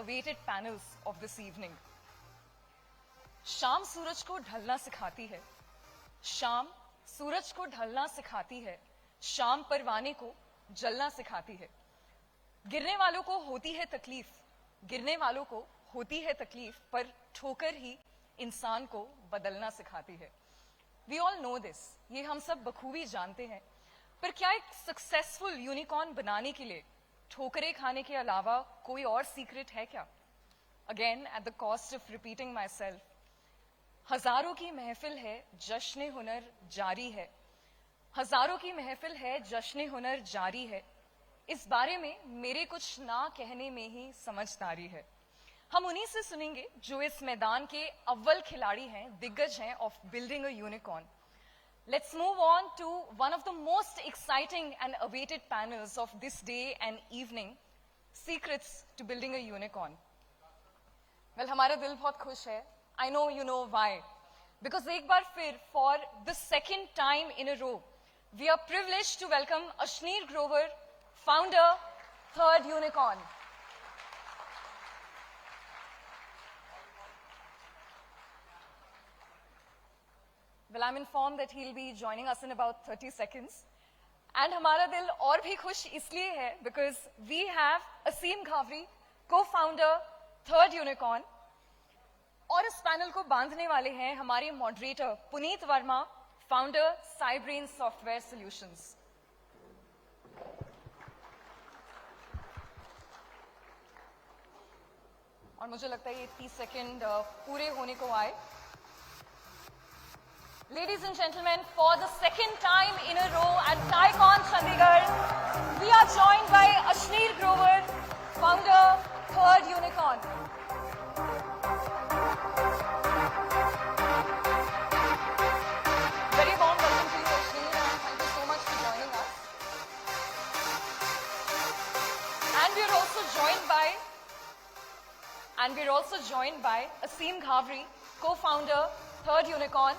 awaited panels of this evening. शाम सूरज को ढलना सिखाती है, शाम सूरज को ढलना सिखाती है, शाम परवाने को जलना सिखाती है। गिरने वालों को होती है तकलीफ, गिरने वालों को होती है तकलीफ, पर ठोकर ही इंसान को बदलना सिखाती है। We all know this, ये हम सब बखूबी जानते हैं। पर क्या एक सक्सेसफुल यूनिकॉर्न बनाने के लिए ठोकरें खाने के अलावा कोई और सीक्रेट है क्या? Again, at the cost of repeating myself, हजारों की महफिल है, जश्न हुनर जारी है। हजारों की महफिल है, जश्न हुनर जारी है। इस बारे में मेरे कुछ ना कहने में ही समझदारी है। हम उन्हीं से सुनेंगे जो इस मैदान के अव्वल खिलाड़ी हैं, दिग्गज हैं of building a unicorn. Let's move on to one of the most exciting and awaited panels of this day and evening, Secrets to Building a Unicorn. Well, हमारा दिल बहुत खुश है. I know you know why. Because एक बार फिर, for the second time in a row, we are privileged to welcome Ashneer Grover, founder, Third Unicorn. Well, I'm informed that he'll be joining us in about 30 seconds. And हमारा दिल और भी खुश इसलिए है because we have Aseem Ghavri, co-founder, Third Unicorn. और इस panel को बांधने वाले हैं हमारे moderator Puneet Verma, founder, Cybrain software solutions. और मुझे लगता है ये 30 सेकंड पूरे होने को आए। Ladies and gentlemen, for the second time in a row at TiECon Chandigarh, we are joined by Ashneer Grover, founder, Third Unicorn. Very warm welcome to you, Ashneer, and thank you so much for joining us. And we're also joined by Aseem Ghavri, co-founder, Third Unicorn.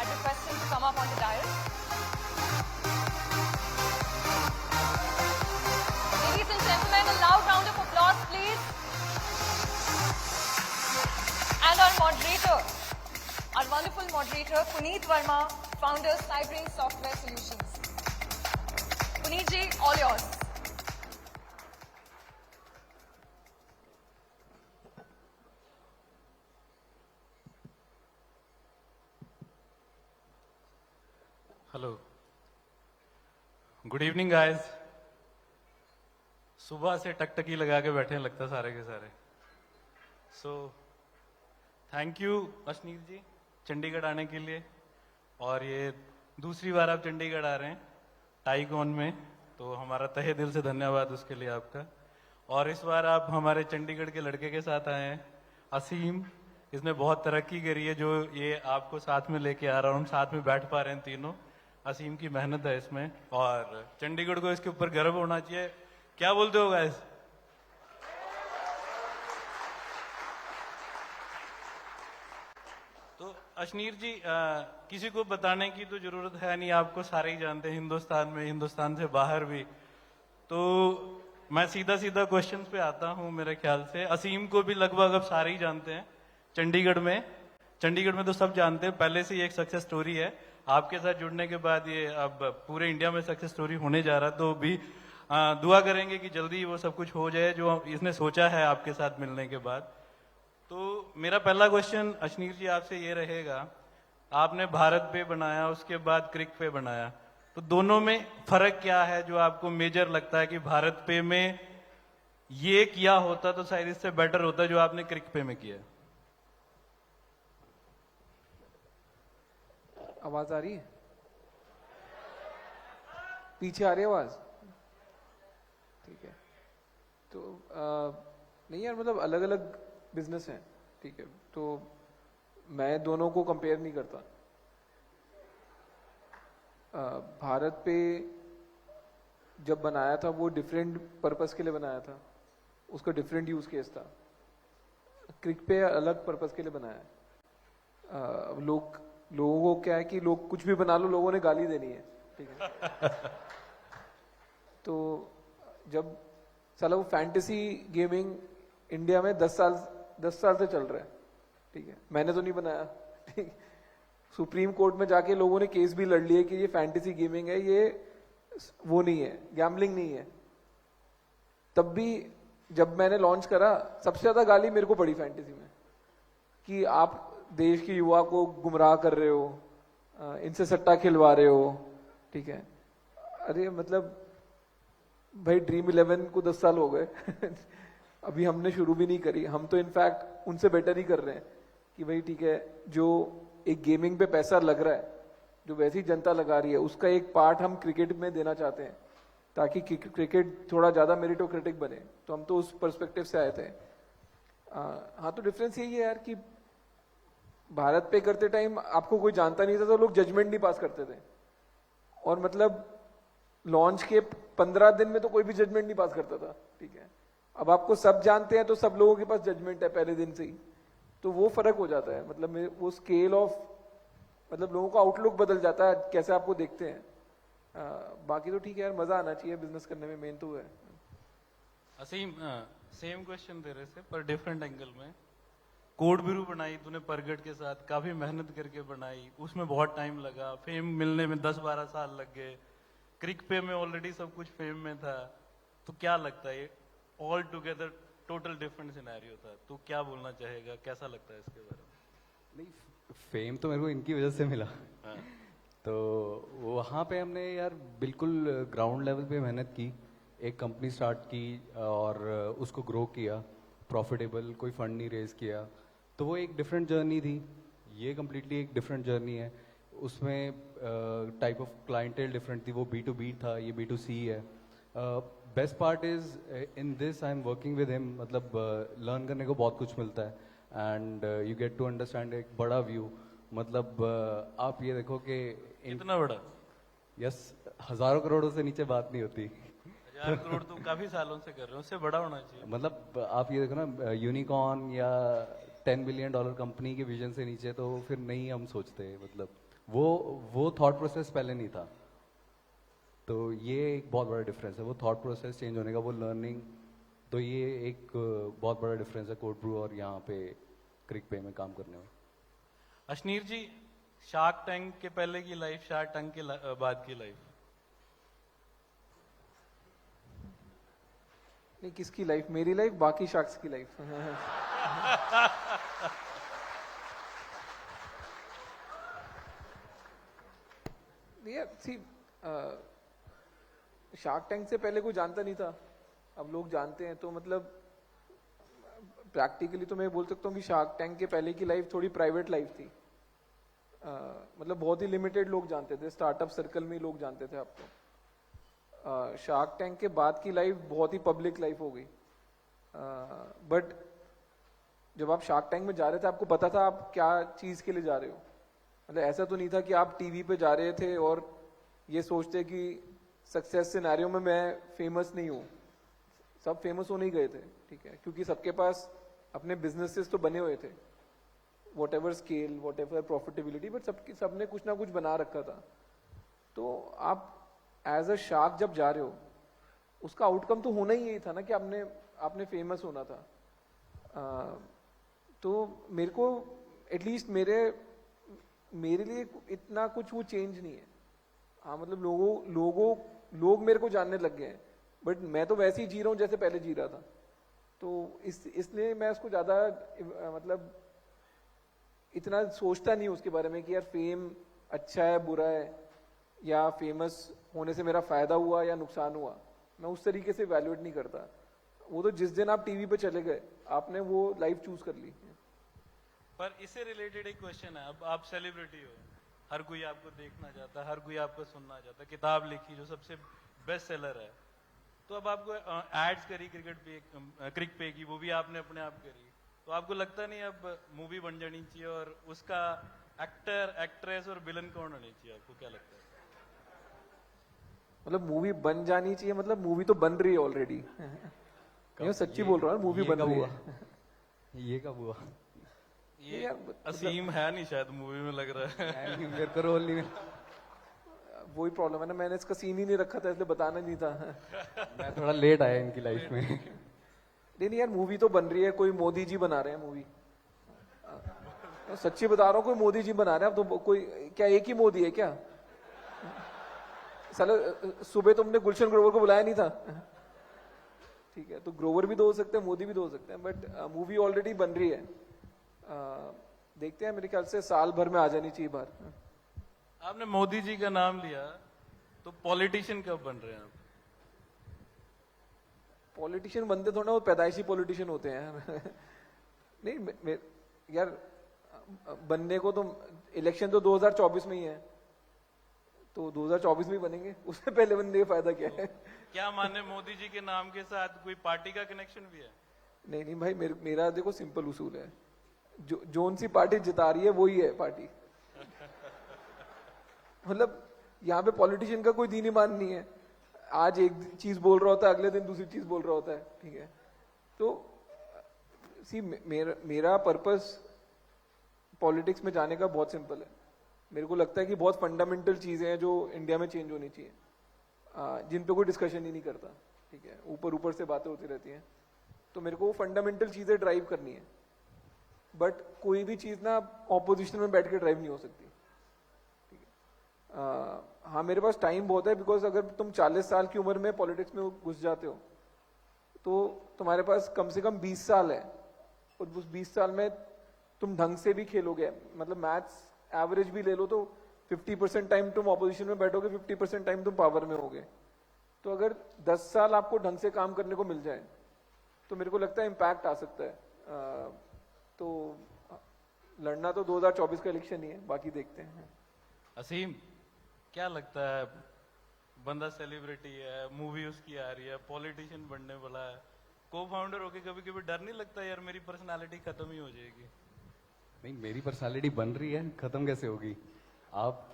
I request him to come up on the dais. Ladies and gentlemen, a loud round of applause, please. And our moderator, our wonderful moderator, Puneet Verma, founder, Cybrain Software Solutions. Puneet ji, all yours. Hello, good evening guys. सुबह से टकटकी लगा के बैठे हैं लगता सारे के सारे। सो थैंक यू अशनीर जी चंडीगढ़ आने के लिए। और ये दूसरी बार आप चंडीगढ़ आ रहे हैं टाइकॉन में, तो हमारा तहे दिल से धन्यवाद उसके लिए आपका। और इस बार आप हमारे चंडीगढ़ के लड़के के साथ आए हैं, असीम। इसने बहुत तरक्की करी है, जो ये आपको साथ में लेके आ रहा हूँ, हम साथ में बैठ पा रहे हैं तीनों। असीम की मेहनत है इसमें, और चंडीगढ़ को इसके ऊपर गर्व होना चाहिए। क्या बोलते हो गाइस? तो अशनीर जी, किसी को बताने की तो जरूरत है नहीं, आपको सारे ही जानते हैं हिंदुस्तान में, हिंदुस्तान से बाहर भी। तो मैं सीधा सीधा क्वेश्चंस पे आता हूं। मेरे ख्याल से असीम को भी लगभग अब सारे ही जानते हैं चंडीगढ़ में तो सब जानते हैं, पहले से ही एक सक्सेस स्टोरी है। आपके साथ जुड़ने के बाद ये अब पूरे इंडिया में सक्सेस स्टोरी होने जा रहा है। तो भी दुआ करेंगे कि जल्दी वो सब कुछ हो जाए जो इसने सोचा है आपके साथ मिलने के बाद। तो मेरा पहला क्वेश्चन अशनीर जी आपसे ये रहेगा, आपने भारत पे बनाया, उसके बाद क्रिक पे बनाया, तो दोनों में फर्क क्या है जो आपको मेजर लगता है कि भारत पे में ये किया होता तो शायद इससे बेटर होता जो आपने क्रिक पे में किया? आवाज आ रही है? पीछे आ रही है आवाज? ठीक है। तो नहीं यार, मतलब अलग अलग बिजनेस हैं, ठीक है, तो मैं दोनों को कंपेयर नहीं करता। भारत पे जब बनाया था वो डिफरेंट पर्पस के लिए बनाया था, उसका डिफरेंट यूज केस था। क्रिक पे अलग पर्पस के लिए बनाया है। लोगों को क्या है कि लोग कुछ भी बना लो, लोगों ने गाली देनी है, ठीक है। तो जब साला वो फैंटेसी गेमिंग इंडिया में 10 साल से चल रहा है, ठीक है, मैंने तो नहीं बनाया, ठीक। सुप्रीम कोर्ट में जाके लोगों ने केस भी लड़ लिए कि ये फैंटेसी गेमिंग है, ये वो नहीं है, गैम्बलिंग नहीं है। तब भी जब मैंने लॉन्च करा, सबसे ज्यादा गाली मेरे को पड़ी फैंटेसी में कि आप देश के युवा को गुमराह कर रहे हो, इनसे सट्टा खिलवा रहे हो, ठीक है। अरे मतलब भाई ड्रीम 11 को 10 साल हो गए अभी हमने शुरू भी नहीं करी, हम तो इनफैक्ट उनसे बेटर ही कर रहे हैं कि भाई ठीक है, जो एक गेमिंग पे पैसा लग रहा है, जो वैसी जनता लगा रही है, उसका एक पार्ट हम क्रिकेट में देना चाहते हैं ताकि क्रिकेट थोड़ा ज्यादा मेरिटोक्रेटिक बने। तो हम तो उस पर्सपेक्टिव से आए थे। हाँ, तो डिफरेंस यही है यार कि भारत पे करते टाइम आपको कोई जानता नहीं था तो लोग जजमेंट नहीं पास करते थे, और मतलब लॉन्च के 15 दिन में तो कोई भी जजमेंट नहीं पास करता था, ठीक है। अब आपको सब जानते हैं तो सब लोगों के पास जजमेंट है पहले दिन से ही, तो वो फर्क हो जाता है। मतलब वो स्केल ऑफ, मतलब लोगों का आउटलुक बदल जाता है, कैसे आपको देखते हैं। बाकी तो ठीक है यार, मजा आना चाहिए बिजनेस करने में, मेन तो है। असीम, सेम क्वेश्चन तेरे से पर डिफरेंट एंगल में। कोड ब्रू बनाई तूने प्रगट के साथ, काफी मेहनत करके बनाई, उसमें बहुत टाइम लगा, फेम मिलने में 10-12 साल लग गए, क्रिक पे में ऑलरेडी सब कुछ फेम में था, तो क्या लगता है all together total different scenario था, तो क्या बोलना चाहेगा, कैसा लगता है इसके बारे में? नहीं, फेम तो मेरे को इनकी वजह से मिला। हाँ। तो वहाँ पे हमने यार बिल्कुल ग्राउंड लेवल पे मेहनत की, एक कंपनी स्टार्ट की और उसको ग्रो किया, प्रॉफिटेबल, कोई फंड नहीं रेज किया, तो वो एक डिफरेंट जर्नी थी। ये कम्प्लीटली एक डिफरेंट जर्नी है, उसमें टाइप ऑफ क्लाइंटेल डिफरेंट थी, वो B2B था, ये B2C है। Best part is in this I am working with him, मतलब लर्न करने को बहुत कुछ मिलता है and you get to understand एक बड़ा व्यू। मतलब आप ये देखो कि इतना बड़ा, यस, हजारों करोड़ों से नीचे बात नहीं होती। 1000 करोड़ तुम काफी सालों से कर रहे हो, उससे बड़ा होना चाहिए। मतलब आप ये देखो ना, यूनिकॉर्न या $10 बिलियन कंपनी के विजन से नीचे तो फिर नहीं हम सोचते, मतलब वो थॉट प्रोसेस पहले नहीं था। तो ये एक बहुत बड़ा डिफरेंस है, वो थॉट प्रोसेस चेंज होने का, वो लर्निंग, तो ये एक बहुत बड़ा डिफरेंस है कोड ब्रू और यहाँ पे क्रिक पे में काम करने में। अशनीर जी, शार्क टैंक के पहले की लाइफ, शार्क टैंक के बाद की लाइफ? नहीं, किसकी लाइफ? मेरी लाइफ, बाकी शख्स की लाइफ सी, शार्क टैंक से पहले कोई जानता नहीं था, अब लोग जानते हैं। तो मतलब प्रैक्टिकली तो मैं बोल सकता हूँ कि शार्क टैंक के पहले की लाइफ थोड़ी प्राइवेट लाइफ थी। मतलब बहुत ही लिमिटेड लोग जानते थे, स्टार्टअप सर्कल में ही लोग जानते थे आपको। शार्क टैंक के बाद की लाइफ बहुत ही पब्लिक लाइफ हो गई। बट जब आप शार्क टैंक में जा रहे थे, आपको पता था आप क्या चीज के लिए जा रहे हो। मतलब ऐसा तो नहीं था कि आप टीवी पे जा रहे थे और ये सोचते कि सक्सेस सिनेरियो में मैं फेमस नहीं हूँ। सब फेमस होने ही गए थे, ठीक है, क्योंकि सबके पास अपने बिजनेसेस तो बने हुए थे, what ever scale, what ever profitability, but सबने कुछ ना कुछ बना रखा था। तो आप एज अ शार्क जब जा रहे हो, उसका आउटकम तो होना ही यही था ना कि आपने फेमस होना था। तो मेरे को एटलीस्ट मेरे लिए इतना कुछ वो चेंज नहीं है। हाँ, मतलब लोग मेरे को जानने लग गए हैं, बट मैं तो वैसे ही जी रहा हूँ जैसे पहले जी रहा था। तो इसलिए मैं उसको ज्यादा मतलब इतना सोचता नहीं उसके बारे में कि यार फेम अच्छा है बुरा है, या फेमस होने से मेरा फायदा हुआ या नुकसान हुआ। मैं उस तरीके से वैल्यूएट नहीं करता। वो तो जिस दिन आप टीवी पे चले गए, आपने वो लाइफ चूज कर ली। पर इससे रिलेटेड एक क्वेश्चन है, अब आप सेलिब्रिटी हो, हर कोई आपको देखना चाहता है, हर कोई आपको सुनना चाहता है, किताब लिखी जो सबसे बेस्ट सेलर है, तो अब आपको एड्स करी क्रिक पे की, वो भी आपने अपने आप करी, तो आपको लगता नहीं अब मूवी बन जानी चाहिए और उसका एक्टर, एक्ट्रेस और विलन कौन होनी चाहिए? आपको क्या लगता है? मतलब मूवी बन जानी चाहिए, मतलब मूवी तो बन रही है ऑलरेडी। मैं सच्ची बोल रहा हूँ, मूवी बन रही है। ये कब हुआ? ये असीम है नहीं शायद मूवी में, लग रहा है। मेरे को रोल नहीं मिला। वही प्रॉब्लम है ना, मैंने इसका सीन ही नहीं रखा था इसलिए बताना नहीं था। मैं थोड़ा लेट आया इनकी लाइफ में। नहीं यार, मूवी तो बन रही है, कोई मोदी जी बना रहे हैं मूवी। सच्ची बता रहा हूँ, कोई मोदी जी बना रहे हैं। अब तो कोई क्या एक ही मोदी है क्या? साला सुबह तुमने गुलशन ग्रोवर को बुलाया नहीं था? ठीक है, तो ग्रोवर भी तो हो सकते हैं, मोदी भी तो हो सकते हैं, बट मूवी ऑलरेडी बन रही है। देखते हैं, मेरे ख्याल से साल भर में आ जानी चाहिए बाहर। आपने मोदी जी का नाम लिया, तो पॉलिटिशियन कब बन रहे हैं आप? पॉलिटिशियन बनते थोड़ा, वो पैदाइशी पॉलिटिशियन होते हैं यार। नहीं यार, बनने को तो इलेक्शन तो 2024 में ही है, तो 2024 में ही बनेंगे, उससे पहले बनने का फायदा क्या है? क्या माने मोदी जी के नाम के साथ कोई पार्टी का कनेक्शन भी है? नहीं भाई, मेरा देखो सिंपल उसूल है, जोन सी पार्टी जिता रही है वही है पार्टी। मतलब यहाँ पे पॉलिटिशियन का कोई दीन ईमान नहीं है। आज एक चीज बोल रहा होता है, अगले दिन दूसरी चीज बोल रहा होता है। ठीक है, तो सी मेरा पर्पस पॉलिटिक्स में जाने का बहुत सिंपल है। मेरे को लगता है कि बहुत फंडामेंटल चीजें हैं जो इंडिया में चेंज होनी चाहिए, जिन पे कोई डिस्कशन ही नहीं करता। ठीक है, ऊपर ऊपर से बातें होती रहती हैं, तो मेरे को वो फंडामेंटल चीजें ड्राइव करनी है। बट कोई भी चीज ना ऑपोजिशन में बैठ के ड्राइव नहीं हो सकती। ठीक है, हाँ मेरे पास टाइम बहुत है, बिकॉज अगर तुम 40 साल की उम्र में पॉलिटिक्स में घुस जाते हो तो तुम्हारे पास कम से कम 20 साल है, और उस 20 साल में तुम ढंग से भी खेलोगे। मतलब मैथ्स एवरेज भी ले लो तो 50% टाइम तुम ऑपोजिशन में बैठोगे, 50% टाइम तुम पावर में होगे। तो अगर 10 साल आपको ढंग से काम करने को मिल जाए तो मेरे को लगता है इम्पैक्ट आ सकता है। तो लड़ना तो 2024 का इलेक्शन ही है, बाकी देखते हैं। असीम, क्या लगता है, बंदा सेलिब्रिटी है, मूवी उसकी आ रही है, पॉलिटिशियन बनने वाला है, को फाउंडर होके कभी कभी डर नहीं लगता यार मेरी पर्सनालिटी खत्म ही हो जाएगी? नहीं, मेरी पर्सनालिटी बन रही है, खत्म कैसे होगी? आप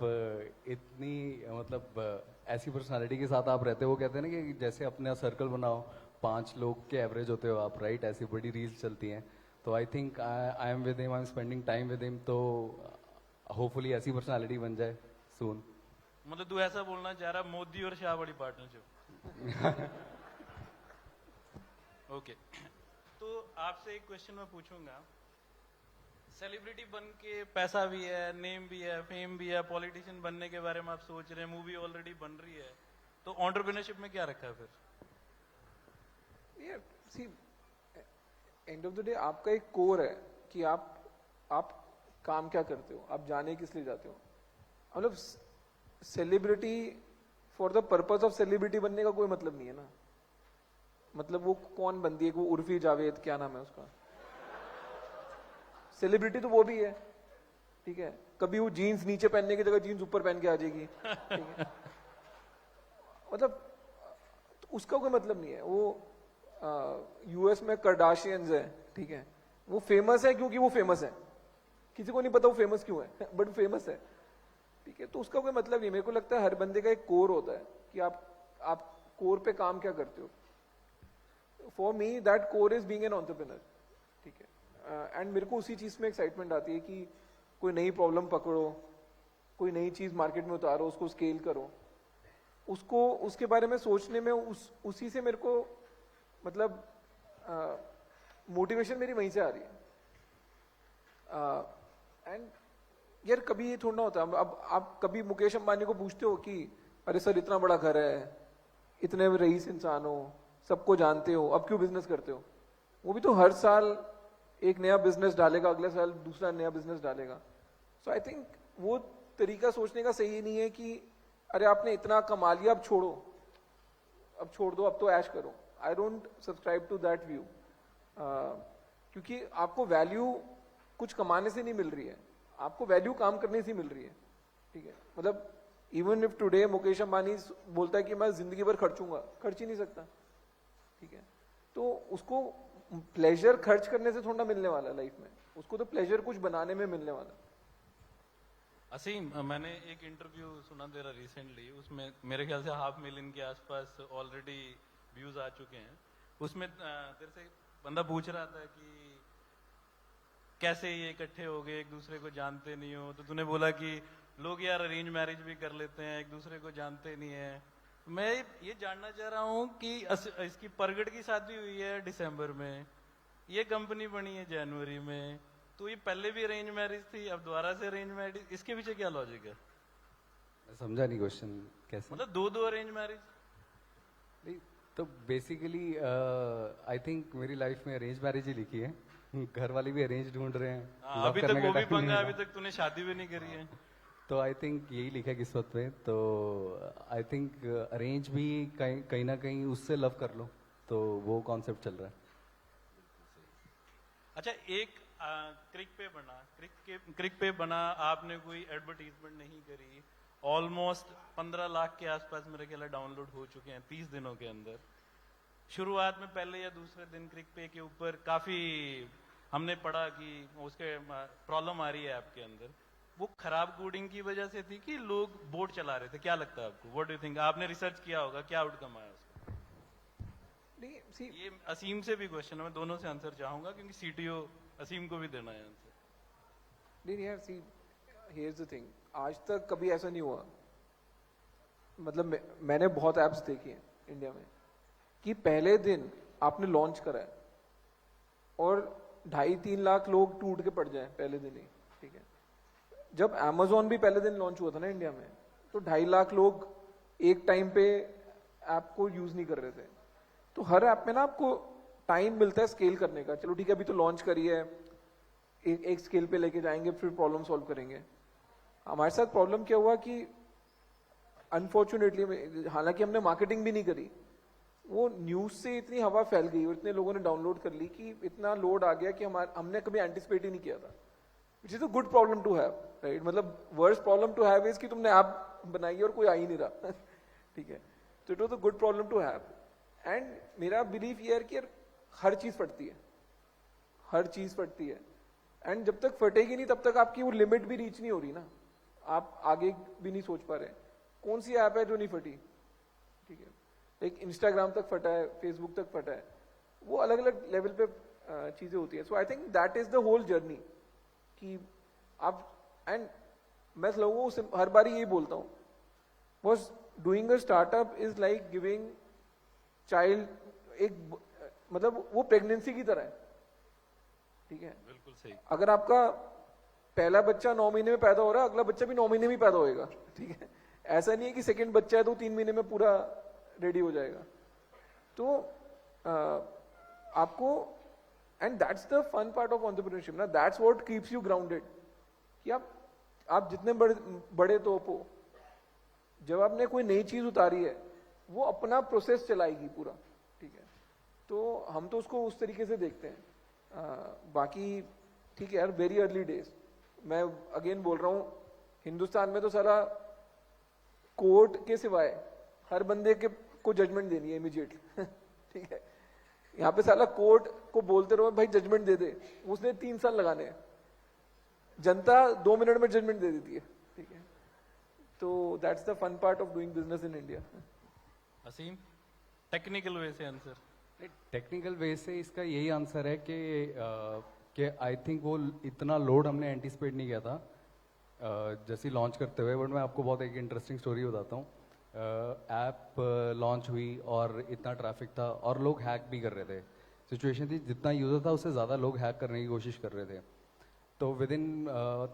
इतनी मतलब ऐसी पर्सनालिटी के साथ आप रहते हो, कहते हैं ना कि जैसे अपना सर्कल बनाओ, 5 लोग के एवरेज होते हो आप, राइट? ऐसी बड़ी रील्स चलती हैं। तो I think I am with him, I am spending time with him, तो होपफुली ऐसी पर्सनालिटी बन जाए सून। मतलब तू ऐसा बोलना चाह रहा मोदी और शाह बड़ी पार्टनरशिप? ओके, तो आपसे एक क्वेश्चन मैं पूछूंगा। सेलिब्रिटी बन के पैसा भी है, नेम भी है, फेम भी है, पॉलिटिशियन बनने के बारे में आप सोच रहे हैं, मूवी ऑलरेडी बन रही है, तो एंटरप्रेन्योरशिप में क्या रखा है फिर? सी एंड ऑफ द डे आपका एक कोर है कि आप काम क्या करते हो, आप जाने किस लिए जाते हो। मतलब celebrity for the purpose of celebrity बनने का कोई मतलब नहीं है ना। मतलब वो कौन बनती है, वो उर्फी जावेद, क्या नाम है उसका, सेलिब्रिटी तो वो भी है। ठीक है, कभी वो जीन्स नीचे पहनने की जगह जीन्स ऊपर पहन के आ जाएगी। ठीक है, मतलब तो उसका कोई मतलब नहीं है। वो यूएस में कर्डाशियंस है, ठीक है, वो फेमस है क्योंकि वो फेमस है, किसी को नहीं पता वो फेमस क्यों है, बट फेमस है। ठीक है, तो उसका कोई मतलब नहीं। मेरे को लगता है हर बंदे का एक कोर होता है कि आप कोर पे काम क्या करते हो। For me that core is being an entrepreneur. ठीक है, एंड मेरे को उसी चीज में एक्साइटमेंट आती है कि कोई नई प्रॉब्लम पकड़ो, कोई नई चीज मार्केट में उतारो, उसको स्केल करो, उसको उसके बारे में सोचने में उसी से मेरे को मतलब मोटिवेशन मेरी वहीं से आ रही है। एंड यार कभी ये थोड़ा ना होता है, अब आप कभी मुकेश अंबानी को पूछते हो कि अरे सर इतना बड़ा घर है, इतने रईस इंसान हो, सबको जानते हो, अब क्यों बिजनेस करते हो? वो भी तो हर साल एक नया बिजनेस डालेगा, अगले साल दूसरा नया बिजनेस डालेगा। सो आई थिंक वो तरीका सोचने का सही नहीं है कि अरे आपने इतना कमा लिया अब छोड़ो, अब छोड़ दो, अब तो ऐश करो। I don't subscribe to that view, क्योंकि आपको वैल्यू कुछ कमाने से नहीं मिल रही है, आपको वैल्यू काम करने से मिल रही है। ठीक है, मतलब even if today Mukesh Ambani बोलता है कि मैं जिंदगी भर खर्चूंगा, खर्च ही नहीं सकता। ठीक है, तो उसको प्लेजर खर्च करने से थोड़ा मिलने वाला लाइफ में, उसको तो प्लेजर कुछ बनाने में मिलने वाला। असीम, मैंने एक इंटरव्यू सुना तेरा रिसेंटली, उसमें मेरे ख्याल से 500,000 के आसपास ऑलरेडी व्यूज आ चुके हैं। उसमें तेरे से बंदा पूछ रहा था कि कैसे ये इकट्ठे हो गए, एक दूसरे को जानते नहीं हो, तो तूने बोला कि लोग यार अरेंज मैरिज भी कर लेते हैं, एक दूसरे को जानते नहीं है। मैं ये जानना चाह रहा हूँ कि इसकी प्रगट की शादी हुई है दिसंबर में, ये कंपनी बनी है जनवरी में, तो ये पहले भी अरेंज मैरिज थी, अब दोबारा से अरेंज मैरिज, इसके पीछे क्या लॉजिक है? मैं समझा नहीं क्वेश्चन कैसे। मतलब दो अरेंज मैरिज? नहीं, तो बेसिकली आई थिंक मेरी लाइफ में अरेंज मैरिज ही लिखी है। घर वाले भी अरेंज ढूंढ रहे हैं। Love अभी करने तक का वो भी time नहीं पंगा, मिला। अभी तक तूने शादी भी नहीं करी है। तो आई थिंक यही लिखा है किस्मत में। तो आई थिंक अरेंज भी कहीं ना कहीं उससे लव कर लो, तो वो कॉन्सेप्ट चल रहा है। अच्छा, एक क्रिक पे बना, आपने कोई एडवर्टीजमेंट नहीं करी, ऑलमोस्ट 15 लाख के आसपास मेरे ख्याल डाउनलोड हो चुके हैं 30 दिनों के अंदर। शुरुआत में पहले या दूसरे दिन क्रिक पे के ऊपर काफी हमने पढ़ा कि उसके प्रॉब्लम आ रही है आपके अंदर। वो खराब कोडिंग की वजह से थी कि लोग बोर्ड चला रहे थे? क्या लगता है आपको? What do you think? आपने रिसर्च किया होगा, क्या आउटकम आया उसका? नहीं, see, ये असीम से भी क्वेश्चन है, मैं दोनों से आंसर चाहूंगा क्योंकि सीटीओ असीम को भी देना है आंसर। नहीं यार, सी हियर्स द थिंग, आज तक कभी ऐसा नहीं हुआ। मतलब मैंने बहुत ऐप्स देखी हैं इंडिया में कि पहले दिन आपने लॉन्च करा है और 2.5-3 लाख लोग टूट के पड़ जाए पहले दिन ही, ठीक है। जब Amazon भी पहले दिन लॉन्च हुआ था ना इंडिया में, तो 2.5 लाख लोग एक टाइम पे ऐप को यूज नहीं कर रहे थे। तो हर ऐप में ना आपको टाइम मिलता है स्केल करने का। चलो ठीक है, अभी तो लॉन्च करी है, एक स्केल पे लेके जाएंगे, फिर प्रॉब्लम सॉल्व करेंगे। हमारे साथ प्रॉब्लम क्या हुआ कि अनफॉर्चुनेटली, हालांकि हमने मार्केटिंग भी नहीं करी, वो न्यूज से इतनी हवा फैल गई और इतने लोगों ने डाउनलोड कर ली कि इतना लोड आ गया कि हमने कभी एंटिसिपेट ही नहीं किया था। Which is a good problem to have, right? मतलब worst problem to have is कि तुमने ऐप बनाई है और कोई आ ही नहीं रहा ठीक है। तो it was a good problem to have. And मेरा बिलीफ ये है कि यार हर चीज फटती है, हर चीज फटती है। एंड जब तक फटेगी नहीं तब तक आपकी वो लिमिट भी रीच नहीं हो रही ना, आप आगे भी नहीं सोच पा रहे। कौन सी ऐप है जो नहीं फटी? ठीक है, एक इंस्टाग्राम तक फटा है, फेसबुक तक फटा है, वो अलग अलग लेवल पे चीजें होती है। So I think that is the whole journey कि आप, एंड मैं लोगों को हर बार यही बोलता हूँ, was doing a startup is like giving child, एक मतलब वो प्रेगनेंसी की तरह है, ठीक है। बिल्कुल सही। अगर आपका पहला बच्चा 9 महीने में पैदा हो रहा है, अगला बच्चा भी 9 महीने में पैदा होएगा, ठीक है। ऐसा नहीं है कि सेकंड बच्चा है तो 3 महीने में पूरा रेडी हो जाएगा। तो आपको, and that's the fun part of entrepreneurship ना, that's what keeps you grounded. कि आप जितने बड़े तोप हो, जब आपने कोई नई चीज उतारी है, वो अपना प्रोसेस चलाएगी पूरा, ठीक है। तो हम तो उसको उस तरीके से देखते हैं। बाकी ठीक है यार, वेरी अर्ली डेज। मैं अगेन बोल रहा हूँ, हिंदुस्तान में तो सारा कोर्ट के सिवाय हर बंदे के को जजमेंट देनी है इमीडिएटली ठीक है। यहाँ पे साला कोर्ट को बोलते रहो भाई जजमेंट दे दे, उसने 3 साल लगाने हैं, जनता 2 मिनट में जजमेंट दे देती है, ठीक है। तो that's the fun part of doing business in India. Aseem, technical way से आंसर। टेक्निकल वे से इसका यही आंसर है कि आई थिंक वो इतना लोड हमने एंटिसिपेट नहीं किया था जैसे लॉन्च करते हुए। बट मैं आपको बहुत एक इंटरेस्टिंग स्टोरी बताता हूँ। ऐप लॉन्च हुई और इतना ट्रैफिक था और लोग हैक भी कर रहे थे। सिचुएशन थी जितना यूजर था उससे ज़्यादा लोग हैक करने की कोशिश कर रहे थे। तो with in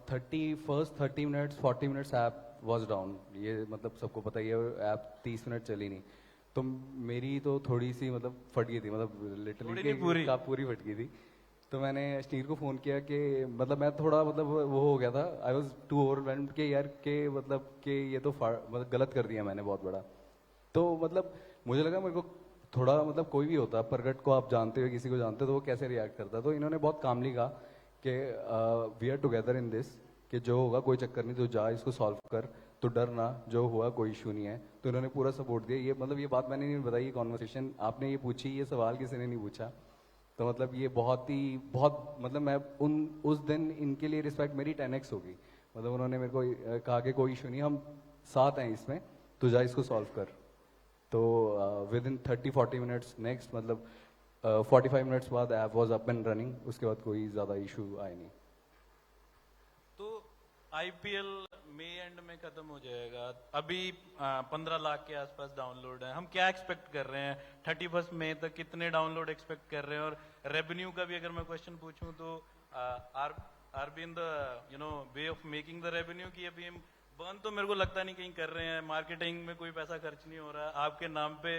30 minutes 40 minutes app was down. ये मतलब सबको पता ही है, ऐप 30 मिनट चली नहीं। तो मेरी तो थोड़ी सी मतलब फट गई थी, मतलब लिटरली पूरी फट गई थी। तो मैंने अश्नीर को फ़ोन किया कि मतलब मैं थोड़ा मतलब वो हो गया था, आई वॉज टू ओवरवेल्म्ड कि यार के मतलब कि ये तो मतलब गलत कर दिया मैंने बहुत बड़ा। तो मतलब मुझे लगा मेरे को थोड़ा मतलब कोई भी होता, प्रगट को आप जानते हो, किसी को जानते हो तो वो कैसे रिएक्ट करता। तो इन्होंने बहुत कामली कहा कि we are together in this, कि जो होगा कोई चक्कर नहीं, तो जा इसको सॉल्व कर, तो डर ना, जो हुआ कोई इशू नहीं है। तो इन्होंने पूरा सपोर्ट दिया। ये मतलब ये बात मैंने नहीं बताई, कॉन्वर्सेशन आपने ये पूछी, ये सवाल किसी ने नहीं पूछा। तो मतलब ये बहुत मतलब मैं उस दिन इनके लिए रिस्पेक्ट मेरी 10x होगी। मतलब उन्होंने मेरे को कहा कि कोई इशू नहीं, हम साथ हैं इसमें, तो जा इसको सॉल्व कर। तो विद इन 30-40 मिनट्स नेक्स्ट मतलब 45 मिनट्स बाद app was up and running. उसके बाद कोई ज़्यादा इशू आया नहीं। तो आईपीएल मई एंड में खत्म हो जाएगा। अभी 15 लाख के आसपास डाउनलोड है। हम क्या एक्सपेक्ट कर रहे हैं 31 मई तक, कितने डाउनलोड एक्सपेक्ट कर रहे हैं? और रेवेन्यू का भी अगर मैं क्वेश्चन पूछूं तो R be in the way of making the revenue की अभी हम बर्न तो मेरे को लगता नहीं कहीं कर रहे हैं। मार्केटिंग में कोई पैसा खर्च नहीं हो रहा है आपके नाम पे,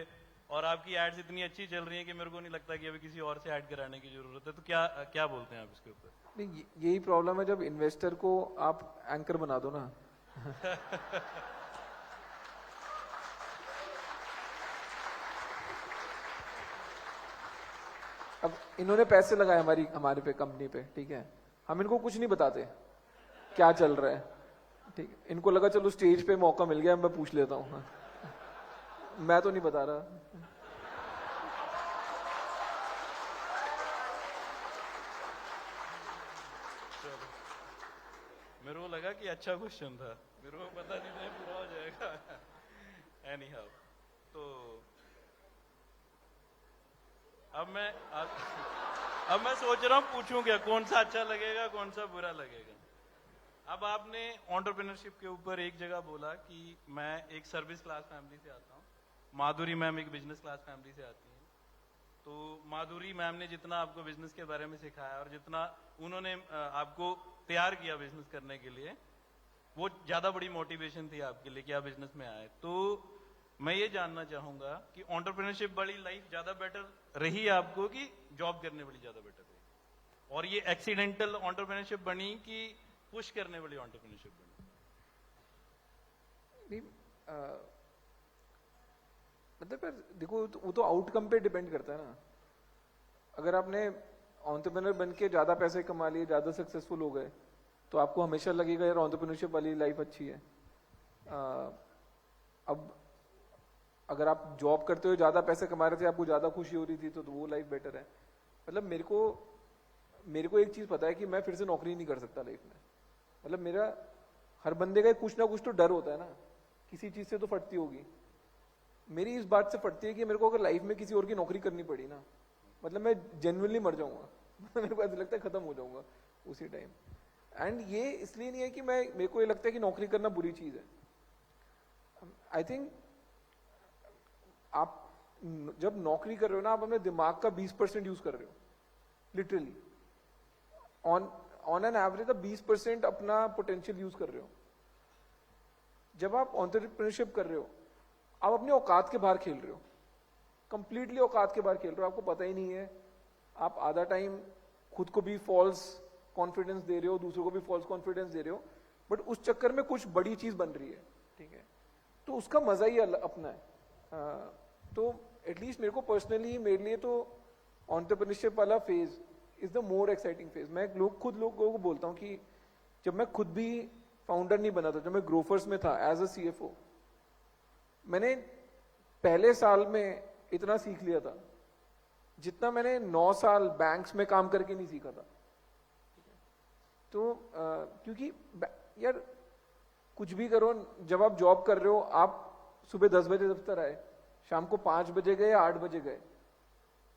और आपकी एड्स इतनी अच्छी चल रही है कि मेरे को नहीं लगता कि अभी किसी और से ऐड कराने की जरूरत है। तो क्या क्या बोलते हैं आप इसके ऊपर? नहीं, यही प्रॉब्लम है जब इन्वेस्टर को आप एंकर बना दो ना। अब इन्होंने पैसे लगाए हमारे पे, कंपनी पे, ठीक है, हम इनको कुछ नहीं बताते क्या चल रहा है, ठीक है, इनको लगा चलो स्टेज पे मौका मिल गया मैं पूछ लेता हूँ। मैं तो नहीं बता रहा। मेरे को लगा कि अच्छा क्वेश्चन था, मेरे को पता नहीं था पूरा हो जाएगा। एनी हाउ, तो अब मैं सोच रहा हूँ पूछूं क्या, कौन सा अच्छा लगेगा कौन सा बुरा लगेगा। अब आपने एंटरप्रेन्योरशिप के ऊपर एक जगह बोला कि मैं एक सर्विस क्लास फैमिली से आता हूँ, माधुरी मैम एक बिजनेस क्लास फैमिली से आती हैं। तो माधुरी मैम ने जितना आपको बिजनेस के बारे में सिखाया और जितना उन्होंने आपको तैयार किया बिजनेस करने के लिए, वो ज्यादा बड़ी मोटिवेशन थी आपके लिए कि आप बिजनेस में आए। तो मैं ये जानना चाहूंगा कि एंटरप्रेन्योरशिप वाली लाइफ ज्यादा बेटर रही आपको कि जॉब करने वाली ज्यादा बेटर रही? और ये एक्सीडेंटल एंटरप्रेन्योरशिप बनी कि पुश करने वाली एंटरप्रेन्योरशिप बनी? नहीं, मतलब यार देखो, वो तो आउटकम पे डिपेंड करता है ना। अगर आपने एंटरप्रेन्योर बन के ज्यादा पैसे कमा लिए, ज्यादा सक्सेसफुल हो गए, तो आपको हमेशा लगेगा यार एंटरप्रेन्योरशिप वाली लाइफ अच्छी है। अब अगर आप जॉब करते हुए ज्यादा पैसे कमा रहे थे, आपको ज्यादा खुशी हो रही थी, तो वो लाइफ बेटर है। मतलब मेरे को एक चीज पता है कि मैं फिर से नौकरी नहीं कर सकता लाइफ में। मतलब मेरा, हर बंदे का कुछ ना कुछ तो डर होता है ना, किसी चीज से तो फटती होगी। मेरी इस बात से फटती है कि मेरे को अगर लाइफ में किसी और की नौकरी करनी पड़ी ना, मतलब मैं जेन्युइनली मर जाऊंगा। मेरे को ऐसा लगता है खत्म हो जाऊंगा उसी टाइम। एंड ये इसलिए नहीं है कि मेरे को ये लगता है कि नौकरी करना बुरी चीज है। आई थिंक आप जब नौकरी कर रहे हो ना, आप अपने दिमाग का 20% यूज कर रहे हो, लिटरली ऑन एन एवरेज 20% अपना पोटेंशियल यूज कर रहे हो। जब आप एंटरप्रेन्योरशिप कर रहे हो, आप अपनी औकात के बाहर खेल रहे हो, कंप्लीटली औकात के बाहर खेल रहे हो। आपको पता ही नहीं है, आप आधा टाइम खुद को भी फॉल्स कॉन्फिडेंस दे रहे हो, दूसरों को भी फॉल्स कॉन्फिडेंस दे रहे हो, बट उस चक्कर में कुछ बड़ी चीज बन रही है, ठीक है, तो उसका मजा ही अपना है। तो एटलीस्ट मेरे को पर्सनली, मेरे लिए तो एंटरप्रेन्योरशिप वाला phase is the more exciting phase. मैं खुद लोगों को बोलता हूँ कि जब मैं खुद भी फाउंडर नहीं बना था, जब मैं ग्रोफर्स में था एज अ CFO, मैंने पहले साल में इतना सीख लिया था जितना मैंने 9 साल बैंक्स में काम करके नहीं सीखा था। तो क्योंकि यार कुछ भी करो, जब आप जॉब कर रहे हो, आप सुबह 10 बजे दफ्तर आए, शाम को 5 बजे गए, 8 बजे गए,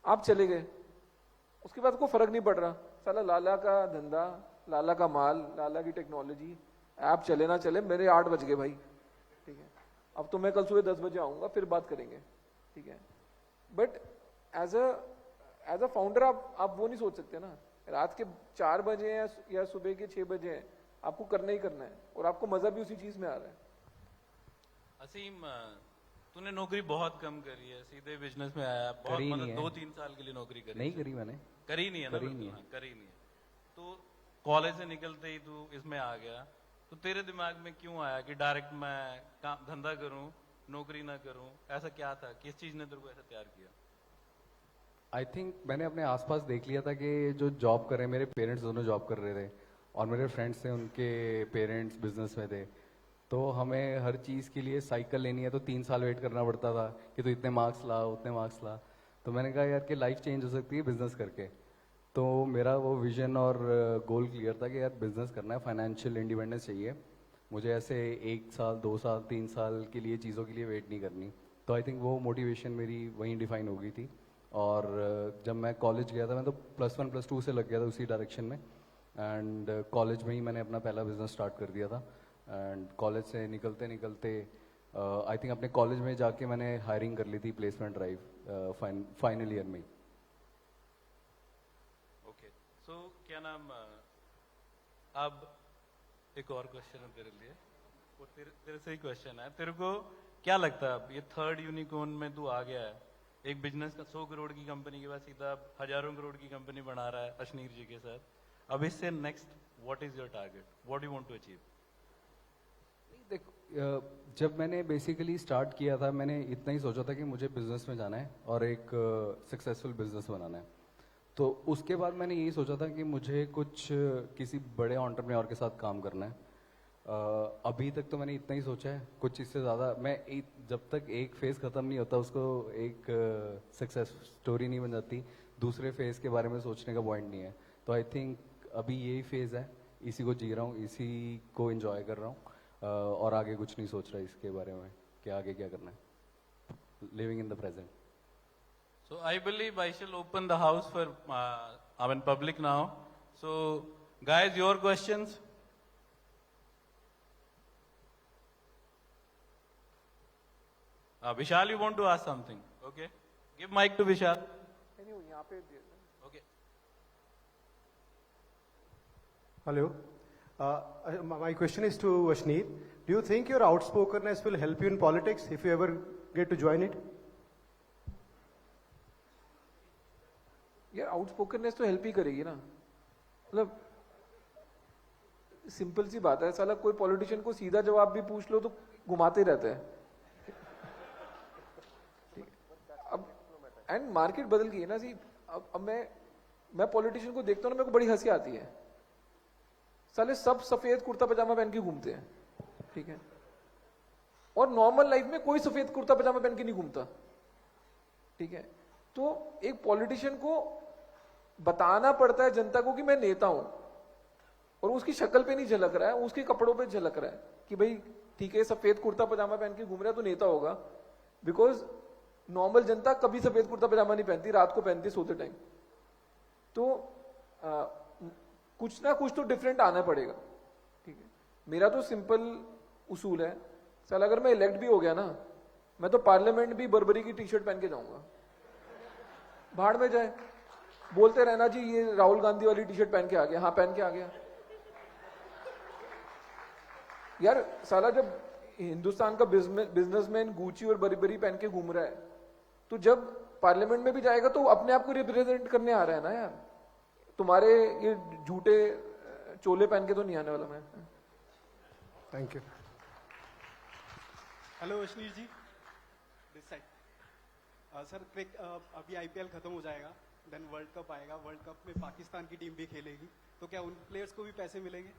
आप चले गए, उसके बाद कोई फर्क नहीं पड़ रहा। साला लाला का धंधा, लाला का माल, लाला की टेक्नोलॉजी, ऐप चले ना चले, मेरे 8 बज गए भाई, ठीक है, अब तो मैं कल सुबह 10 बजे आऊंगा, फिर बात करेंगे, ठीक है। बट एज अ फाउंडर आप वो नहीं सोच सकते ना, रात के 4 बजे हैं या सुबह के 6 बजे हैं, आपको करना ही करना है, और आपको मजा भी उसी चीज में आ रहा है। असीम, तूने नौकरी बहुत कम करी है, सीधे बिजनेस में आया, बहुत मतलब 2-3 साल के लिए नौकरी करी? नहीं करी मैंने, करी नहीं है ना, करी नहीं है। तो कॉलेज से निकलते ही तू इसमें आ गया, तो तेरे दिमाग में क्यों आया कि डायरेक्ट मैं काम धंधा करूं, नौकरी ना करूं? ऐसा क्या था, किस चीज ने तेरे को ऐसा तैयार किया? आई थिंक मैंने अपने आसपास देख लिया था कि जो जॉब कर रहे हैं, मेरे पेरेंट्स दोनों जॉब कर रहे थे, और मेरे फ्रेंड्स थे, उनके पेरेंट्स बिजनेस में थे। तो हमें हर चीज़ के लिए साइकिल लेनी है तो 3 साल वेट करना पड़ता था कि तू इतने मार्क्स ला, उतने मार्क्स ला। तो मैंने कहा यार कि लाइफ चेंज हो सकती है बिजनेस करके। तो मेरा वो विजन और गोल क्लियर था कि यार बिजनेस करना है, फाइनेंशियल इंडिपेंडेंस चाहिए मुझे, ऐसे 1 साल 2 साल 3 साल के लिए चीज़ों के लिए वेट नहीं करनी। तो आई थिंक वो मोटिवेशन मेरी वहीं डिफाइन हो गई थी। और जब मैं कॉलेज गया था, मैं तो +1 +2 से लग गया था उसी डायरेक्शन में, एंड कॉलेज में ही मैंने अपना पहला बिजनेस स्टार्ट कर दिया था। एंड कॉलेज से निकलते निकलते आई थिंक अपने कॉलेज में जाके मैंने हायरिंग कर ली थी प्लेसमेंट ड्राइव फाइनल ईयर में। ओके, सो क्या नाम, अब एक और क्वेश्चन है तेरे लिए, वो तेरे से ही क्वेश्चन है। तेरे को क्या लगता है अब ये थर्ड यूनिकॉर्न में तू आ गया है, एक बिजनेस का 100 करोड़ की कंपनी के बाद सीधा हजारों करोड़ की कंपनी बना रहा है अशनीर जी के साथ, अब इससे next what is your target, what you want to achieve? देख जब मैंने बेसिकली स्टार्ट किया था मैंने इतना ही सोचा था कि मुझे बिजनेस में जाना है और एक सक्सेसफुल बिजनेस बनाना है। तो उसके बाद मैंने यही सोचा था कि मुझे कुछ किसी बड़े एंटरप्रेन्योर के साथ काम करना है। अभी तक तो मैंने इतना ही सोचा है, कुछ इससे ज़्यादा जब तक एक फेज़ ख़त्म नहीं होता उसको एक सक्सेस स्टोरी नहीं बन जाती, दूसरे फेज़ के बारे में सोचने का पॉइंट नहीं है। तो आई थिंक अभी यही फेज़ है, इसी को जी रहा हूँ, इसी को एंजॉय कर रहा हूँ और आगे कुछ नहीं सोच रहा इसके बारे में कि आगे क्या करना है। Living in the present. So I believe I shall open the house for public now. So guys, your questions? Vishal, you want to ask something? Okay. Give mic to Vishal. Okay. Hello. My question is to Ashneer. Do you think your outspokenness will help you in politics if you ever get to join it? यार आउटस्पोकननेस तो help ही करेगी ना, मतलब simple सी बात है। साला कोई politician को सीधा जवाब भी पूछ लो तो घुमाते रहते हैं। अब एंड मार्केट बदल गई है ना जी। अब मैं पॉलिटिशियन को देखता हूँ ना, मेरे को बड़ी हंसी आती है। साले सब सफेद कुर्ता पजामा पहन के घूमते हैं, ठीक है, और नॉर्मल लाइफ में कोई सफेद कुर्ता पजामा पहन के नहीं घूमता, ठीक है। तो एक पॉलिटिशियन को बताना पड़ता है जनता को कि मैं नेता हूं, और उसकी शक्ल पे नहीं झलक रहा है, उसके कपड़ों पे झलक रहा है कि भाई ठीक है सफेद कुर्ता पजामा पहन के घूम रहा है तो नेता होगा। बिकॉज नॉर्मल जनता कभी सफेद कुर्ता पजामा नहीं पहनती, रात को पहनती सोते टाइम। तो कुछ ना कुछ तो डिफरेंट आना पड़ेगा, ठीक है। मेरा तो सिंपल उसूल है, साला अगर मैं इलेक्ट भी हो गया ना, मैं तो पार्लियामेंट भी बर्बरी की टी शर्ट पहन के जाऊंगा। भाड़ में जाए, बोलते रहना जी ये राहुल गांधी वाली टी शर्ट पहन के आ गया, हाँ पहन के आ गया। यार साला जब हिंदुस्तान का बिजनेसमैन गूची और बरी पहन के घूम रहा है, तो जब पार्लियामेंट में भी जाएगा तो अपने आप को रिप्रेजेंट करने आ रहा है ना यार। तुम्हारे ये झूठे चोले पहन के तो नहीं आने वाला मैं। Thank you. Hello Ashneer ji, this side. Sir अभी आईपीएल खत्म हो जाएगा, देन वर्ल्ड कप आएगा, वर्ल्ड कप में पाकिस्तान की टीम भी खेलेगी, तो क्या उन प्लेयर्स को भी पैसे मिलेंगे?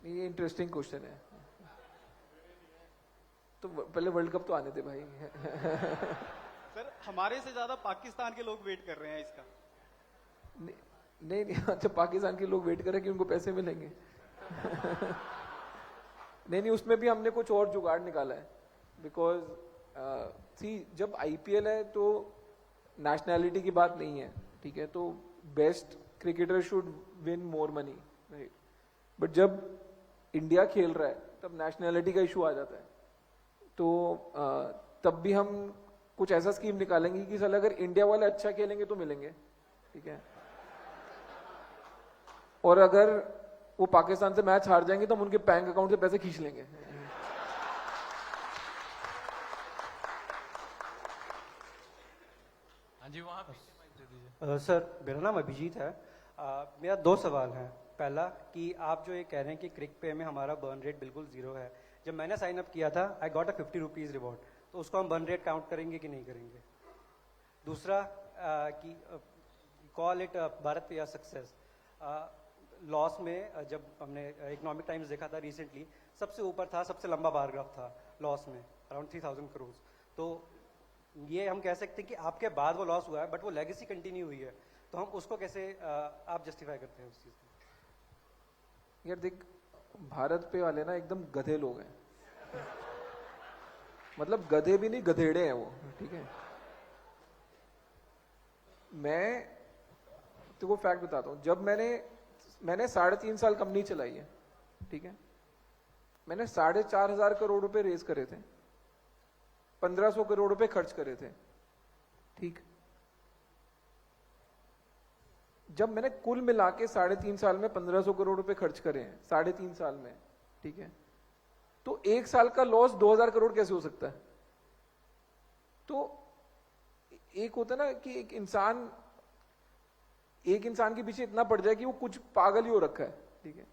ये इंटरेस्टिंग क्वेश्चन है। तो पहले वर्ल्ड कप तो आने दे भाई। सर हमारे से ज्यादा पाकिस्तान के लोग वेट कर रहे हैं इसका। नहीं, अच्छा पाकिस्तान के लोग वेट कर रहे हैं कि उनको पैसे मिलेंगे। नहीं, उसमें भी हमने कुछ और जुगाड़ निकाला है। बिकॉज जब आईपीएल है तो नेशनैलिटी की बात नहीं है, ठीक है, तो best cricketer should win more money, right. But जब इंडिया खेल रहा है तब नेशनैलिटी का इशू आ जाता है। तो तब भी हम कुछ ऐसा स्कीम निकालेंगे कि साला अगर इंडिया वाले अच्छा खेलेंगे तो मिलेंगे, ठीक है, और अगर वो पाकिस्तान से मैच हार जाएंगे तो हम उनके बैंक अकाउंट से पैसे खींच लेंगे। हाँ जी, वहाँ पे सर मेरा नाम अभिजीत है। मेरा दो सवाल हैं। पहला कि आप जो ये कह रहे हैं कि क्रिक पे में हमारा बर्न रेट बिल्कुल जीरो है, जब मैंने साइन अप किया था I got a 50 rupees reward, तो उसको हम बर्न रेट काउंट करेंगे कि नहीं करेंगे? दूसरा कि कॉल इट भारत पे या सक्सेस, लॉस में जब हमने इकोनॉमिक टाइम्स देखा था रिसेंटली, सबसे ऊपर था, सबसे लंबा बार ग्राफ था लॉस में, अराउंड 3000 करोड़। तो ये हम कह सकते हैं कि आपके बाद वो लॉस हुआ है बट वो लेगेसी कंटिन्यू हुई है, तो हम उसको कैसे आप जस्टिफाई करते हैं उस चीज़ को? यार देख, भारत पे वाले ना एकदम गधे लोग हैं। मतलब गधे भी नहीं, गधेड़े हैं वो, ठीक है। मैं तेरे को फैक्ट बताता हूँ, जब मैंने 3.5 साल कंपनी चलाई है, ठीक है, मैंने 4,500 करोड़ रुपए रेज करे थे, 1,500 करोड़ रुपए खर्च करे थे, ठीक। जब मैंने कुल मिला के 3.5 साल में 1,500 करोड़ रुपए खर्च करे हैं 3.5 साल में, ठीक है, तो 1 साल का लॉस 2,000 करोड़ कैसे हो सकता है? तो एक होता ना कि एक इंसान के पीछे इतना पड़ जाए कि वो कुछ पागल ही हो रखा है, ठीक है।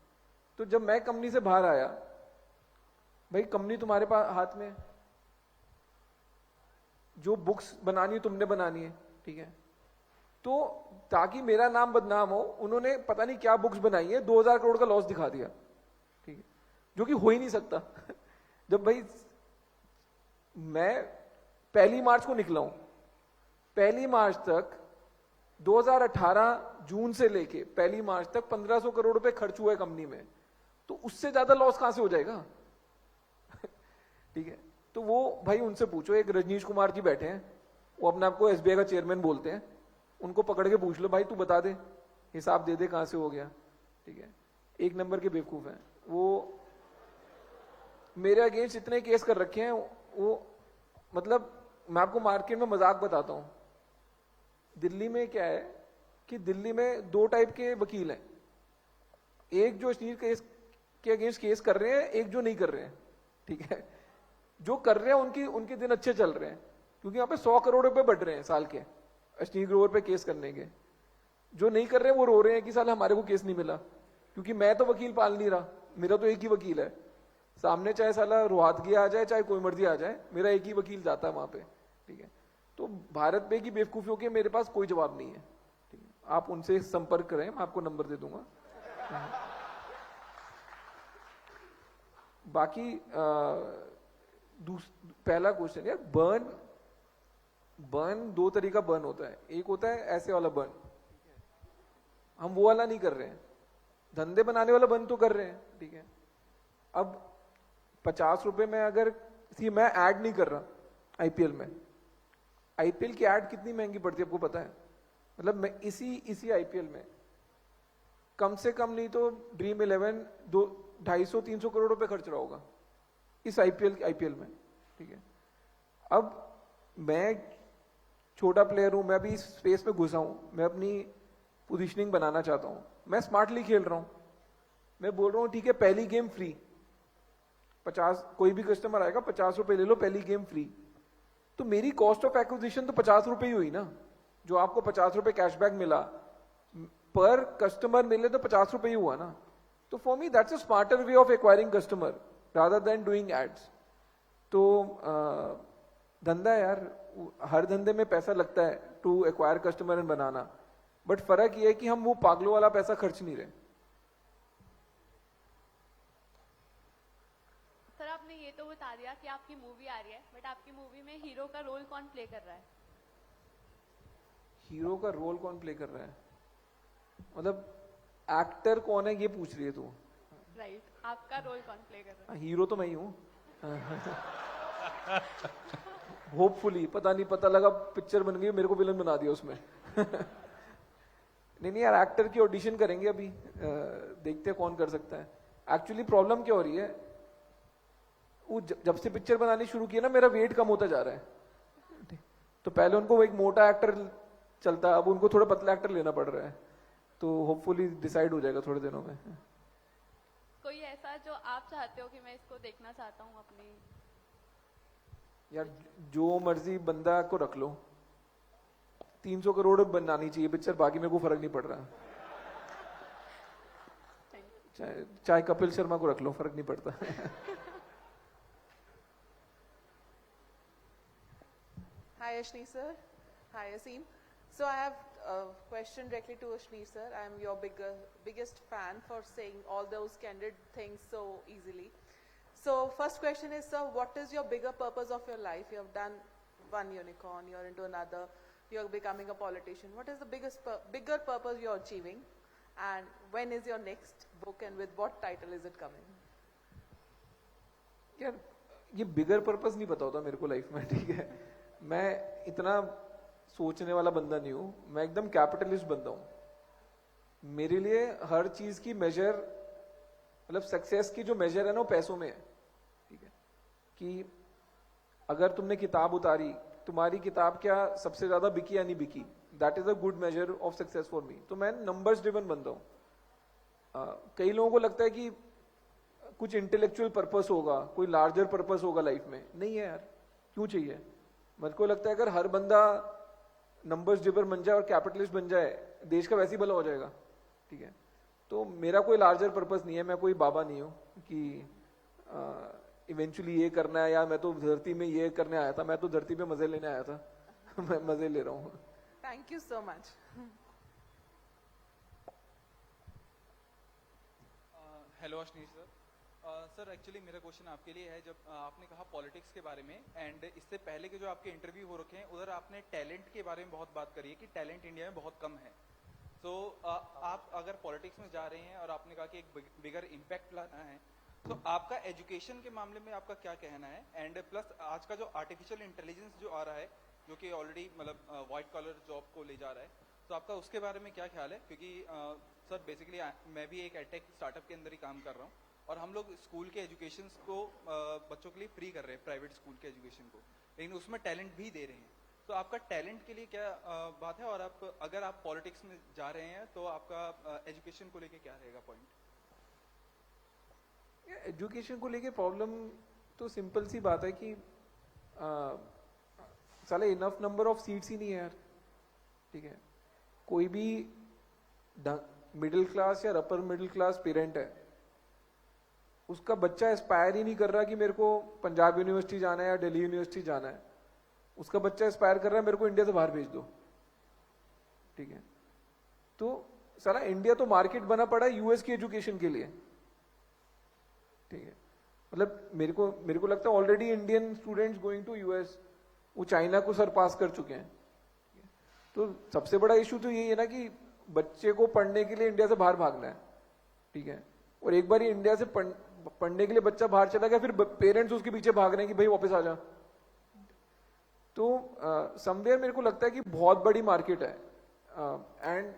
तो जब मैं कंपनी से बाहर आया, भाई कंपनी तुम्हारे पास हाथ में है, जो बुक्स बनानी है तुमने बनानी है, ठीक है। तो ताकि मेरा नाम बदनाम हो, उन्होंने पता नहीं क्या बुक्स बनाई है, 2,000 करोड़ का लॉस दिखा दिया, ठीक है, जो कि हो ही नहीं सकता। जब भाई मैं 1 मार्च को निकला हूं, 1 मार्च तक 2018 जून से लेके 1 मार्च तक 1,500 करोड़ रुपए खर्च हुए कंपनी में, तो उससे ज्यादा लॉस कहां से हो जाएगा? ठीक है, तो वो भाई उनसे पूछो, एक रजनीश कुमार जी बैठे हैं, वो अपने आप को एसबीआई का चेयरमैन बोलते हैं, उनको पकड़ के पूछ लो, भाई तू बता दे, हिसाब दे दे कहां से हो गया, ठीक है। 1 नंबर के बेवकूफ हैं वो, मेरे अगेंस्ट इतने केस कर रखे हैं वो, मतलब मैं आपको मार्केट में मजाक बताता हूं, दिल्ली में क्या है कि दिल्ली में 2 टाइप के वकील हैं, एक जो अश्लील केस के अगेंस्ट केस कर रहे हैं, एक जो नहीं कर रहे हैं, ठीक है। जो कर रहे हैं उनके दिन अच्छे चल रहे हैं, क्योंकि यहाँ पे 100 करोड़ रुपए बढ़ रहे हैं साल के अश्लील ग्रोवर पे केस करने के। जो नहीं कर रहे हैं वो रो रहे हैं कि साला हमारे को केस नहीं मिला, क्योंकि मैं तो वकील पाल नहीं रहा, मेरा तो एक ही वकील है, सामने चाहे साला रोहतगी आ जाए चाहे कोई मर्जी आ जाए, मेरा एक ही वकील जाता है वहां पे, ठीक है। तो भारत पे की बेवकूफियों के मेरे पास कोई जवाब नहीं है, ठीक है, आप उनसे संपर्क करें, मैं आपको नंबर दे दूंगा। बाकी पहला क्वेश्चन यार, बर्न 2 तरीका बर्न होता है, एक होता है ऐसे वाला बर्न, हम वो वाला नहीं कर रहे हैं, धंधे बनाने वाला बर्न तो कर रहे हैं, ठीक है। अब 50 रुपए में अगर मैं ऐड नहीं कर रहा आईपीएल में, आईपीएल की ऐड कितनी महंगी पड़ती है आपको पता है? मतलब मैं इसी आईपीएल में कम से कम नहीं तो ड्रीम 11 250-300 करोड़ रुपए खर्च रहा होगा इस आईपीएल में, ठीक है। अब मैं छोटा प्लेयर हूं, मैं अभी इस स्पेस में घुसा हूं, मैं अपनी पोजीशनिंग बनाना चाहता हूं, मैं स्मार्टली खेल रहा हूं, मैं बोल रहा हूं ठीक है पहली गेम फ्री, 50 कोई भी कस्टमर आएगा 50 रुपए ले लो, पहली गेम फ्री, तो मेरी कॉस्ट ऑफ एक्विजिशन तो 50 रुपए ही हुई ना, जो आपको 50 रुपए कैशबैक मिला पर कस्टमर मिले तो 50 रुपए ही हुआ ना। तो for me that's a smarter way of acquiring customer rather than doing ads. तो धंधा यार, हर धंधे में पैसा लगता है टू एक्वायर कस्टमर एंड बनाना, बट फर्क ये है कि हम वो पागलों वाला पैसा खर्च नहीं रहे। सर आपने ये तो बता दिया कि आपकी मूवी आ रही है, बट आपकी मूवी में हीरो का रोल कौन प्ले कर रहा है? हीरो का रोल कौन प्ले कर रहा है मतलब एक्टर कौन है ये पूछ रही है तू? राइट, आपका रोल कौन प्ले कर रहा है? हीरो तो मैं ही हूँ। होपफुली, पता नहीं, पता लगा पिक्चर बन गई मेरे को विलन बना दिया उसमें। नहीं यार, एक्टर की ऑडिशन करेंगे अभी, देखते हैं कौन कर सकता है। एक्चुअली प्रॉब्लम क्या हो रही है, वो जब से पिक्चर बनानी शुरू की है ना, मेरा वेट कम होता जा रहा है। तो पहले उनको एक मोटा एक्टर चलता, अब उनको थोड़ा पतला एक्टर लेना पड़ रहा है, तो होपफुली डिसाइड हो जाएगा थोड़े दिनों में। कोई ऐसा जो आप चाहते हो कि मैं इसको देखना चाहता हूँ अपनी? यार जो मर्जी बंदा को रख लो, 300 करोड़ बनानी चाहिए पिक्चर, बाकी मेरे को फर्क नहीं पड़ रहा। चाहे कपिल शर्मा को रख लो, फर्क नहीं पड़ता। Hi Ashni sir, hi Asim. So I have a question directly to Ashni sir. I am your biggest fan for saying all those candid things so easily. So first question is, sir, what is your bigger purpose of your life? You have done one unicorn, you're into another, you're becoming a politician. What is the bigger purpose you're achieving? And when is your next book and with what title is it coming? यार ये बिगर purpose नहीं पता होता मेरे को life में, ठीक है। मैं इतना सोचने वाला बंदा नहीं हूँ, मैं एकदम कैपिटलिस्ट बंदा हूँ। मेरे लिए हर चीज की मेजर, मतलब सक्सेस की जो मेजर है ना वो पैसों में है, ठीक है। कि अगर तुमने किताब उतारी, तुम्हारी किताब क्या सबसे ज्यादा बिकी या नहीं बिकी, that is a good measure of success for me. तो मैं नंबर्स ड्रिवन बंदा हूँ। कई लोगों को लगता है कि कुछ इंटेलेक्चुअल पर्पस होगा, कोई लार्जर पर्पस होगा लाइफ में, नहीं है यार, क्यों चाहिए। मेरे को लगता है अगर हर बंदा नंबर्स ड्रिवन बन जाए और कैपिटलिस्ट बन जाए, देश का वैसे ही भला हो जाएगा, ठीक है। तो मेरा कोई लार्जर पर्पस नहीं है, मैं कोई बाबा नहीं हूँ कि इवेंचुअली ये करना है, या मैं तो धरती में ये करने आया था, मैं तो धरती पे मजे लेने आया था मैं मजे ले रहा हूँ। Thank you so much. Hello Ashneer sir. Sir actually मेरा क्वेश्चन आपके लिए है, जब आपने कहा पॉलिटिक्स के बारे में, एंड इससे पहले के जो आपके इंटरव्यू हो रखे हैं उधर आपने टैलेंट के बारे में बहुत बात करी है कि टैलेंट इंडिया में बहुत कम है। तो आप अगर पॉलिटिक्स में जा रहे हैं और आपने कहा कि एक बिगर इम्पैक्ट लाना है, तो आपका एजुकेशन के मामले में आपका क्या कहना है? एंड प्लस आज का जो आर्टिफिशियल इंटेलिजेंस जो आ रहा है, जो कि ऑलरेडी मतलब व्हाइट कॉलर जॉब को ले जा रहा है, तो आपका उसके बारे में क्या ख्याल है? क्योंकि सर बेसिकली मैं भी एक एडटेक स्टार्टअप के अंदर ही काम कर रहा हूँ, और हम लोग स्कूल के एजुकेशन को बच्चों के लिए फ्री कर रहे हैं, प्राइवेट स्कूल के एजुकेशन को, लेकिन उसमें टैलेंट भी दे रहे हैं। तो आपका टैलेंट के लिए क्या बात है? और आप अगर आप पॉलिटिक्स में जा रहे हैं तो आपका एजुकेशन को लेके क्या रहेगा पॉइंट? एजुकेशन को लेके प्रॉब्लम तो सिंपल सी बात है कि साले इनफ नंबर ऑफ सीट्स ही नहीं है यार, ठीक है। कोई भी मिडिल क्लास या अपर मिडिल क्लास पेरेंट है, उसका बच्चा एस्पायर ही नहीं कर रहा कि मेरे को पंजाब यूनिवर्सिटी जाना है या दिल्ली यूनिवर्सिटी जाना है। उसका बच्चा एस्पायर कर रहा है मेरे को इंडिया से बाहर भेज दो, ठीक है। तो साला इंडिया तो मार्केट बना पड़ा है यूएस की एजुकेशन के लिए, ठीक है। मतलब मेरे को लगता है already Indian students going to US वो चाइना को सरपास कर चुके हैं। तो सबसे बड़ा इशू तो यही है ना कि बच्चे को पढ़ने के लिए इंडिया से बाहर भागना है, ठीक है। और एक बार इंडिया से पढ़ने के लिए बच्चा बाहर चला गया, फिर पेरेंट्स उसके पीछे भाग रहे हैं कि भाई वापस आ जा। तो समवेयर मेरे को लगता है कि बहुत बड़ी मार्केट है, एंड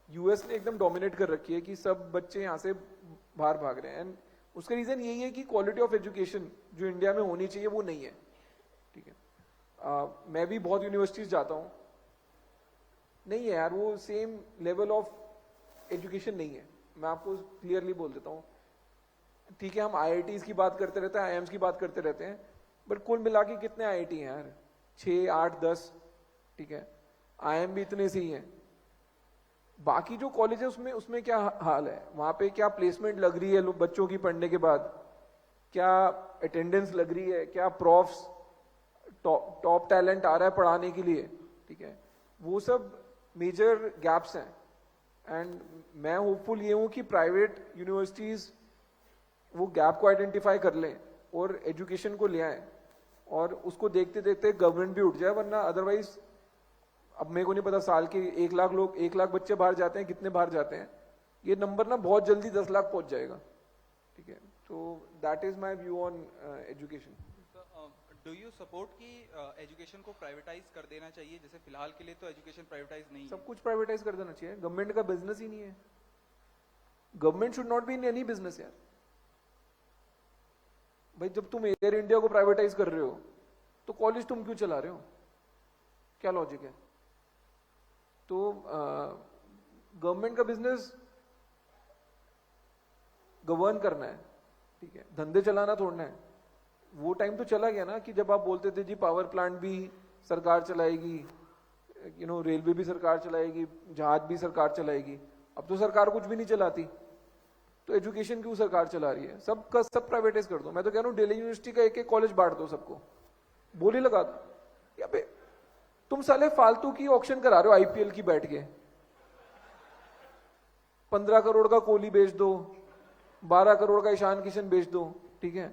यूएस ने एकदम डोमिनेट कर रखी है कि सब बच्चे यहाँ से बाहर भाग रहे हैं। एंड उसका रीजन यही है कि क्वालिटी ऑफ एजुकेशन जो इंडिया में होनी चाहिए वो नहीं है, ठीक है। मैं भी बहुत यूनिवर्सिटीज जाता हूँ, नहीं है यार, वो सेम लेवल ऑफ एजुकेशन नहीं है। मैं आपको क्लियरली बोल देता हूँ, ठीक है। हम आईआईटीज की बात करते रहते हैं, आईएम्स की बात करते रहते हैं, बट कुल मिला के कितने आईआईटी हैं यार? 6, 8, 10, ठीक है। आईएम भी इतने से ही हैं। बाकी जो कॉलेज है उसमें क्या हाल है? वहां पे क्या प्लेसमेंट लग रही है बच्चों की पढ़ने के बाद? क्या अटेंडेंस लग रही है? क्या प्रोफ्स टॉप टैलेंट आ रहा है पढ़ाने के लिए, ठीक है। वो सब मेजर गैप्स हैं। एंड मैं होपफुल ये हूं कि प्राइवेट यूनिवर्सिटीज वो गैप को आइडेंटिफाई कर लें और एजुकेशन को ले आए, और उसको देखते देखते गवर्नमेंट भी उठ जाए। वरना अदरवाइज अब मेरे को नहीं पता साल के 1 लाख बच्चे बाहर जाते हैं, कितने बाहर जाते हैं, ये नंबर ना बहुत जल्दी 10 लाख पहुंच जाएगा, ठीक है। तो that is my view on education. Do you support कि एजुकेशन को प्राइवेटाइज कर देना चाहिए? जैसे फिलहाल के लिए तो एजुकेशन प्राइवेटाइज नहीं है। सब कुछ प्राइवेटाइज कर देना चाहिए, गवर्नमेंट का बिजनेस ही नहीं है। Government should not be in any business यार। भाई जब तुम एयर इंडिया को प्राइवेटाइज कर रहे हो तो कॉलेज तुम क्यों चला रहे हो? क्या लॉजिक है? तो गवर्नमेंट का बिजनेस गवर्न करना है, ठीक है, धंधे चलाना थोड़ना है। वो टाइम तो चला गया ना कि जब आप बोलते थे जी पावर प्लांट भी सरकार चलाएगी, रेलवे भी सरकार चलाएगी, जहाज भी सरकार चलाएगी। अब तो सरकार कुछ भी नहीं चलाती, तो एजुकेशन क्यों सरकार चला रही है? सब का सब प्राइवेटाइज कर दो। मैं तो कह रहा हूँ दिल्ली यूनिवर्सिटी का एक कॉलेज बांट दो, सबको बोली लगा दो। या पे तुम साले फालतू की ऑक्शन करा रहे हो आईपीएल की बैठ के। 15 करोड़ का कोहली बेच दो, 12 करोड़ का ईशान किशन बेच दो, ठीक है।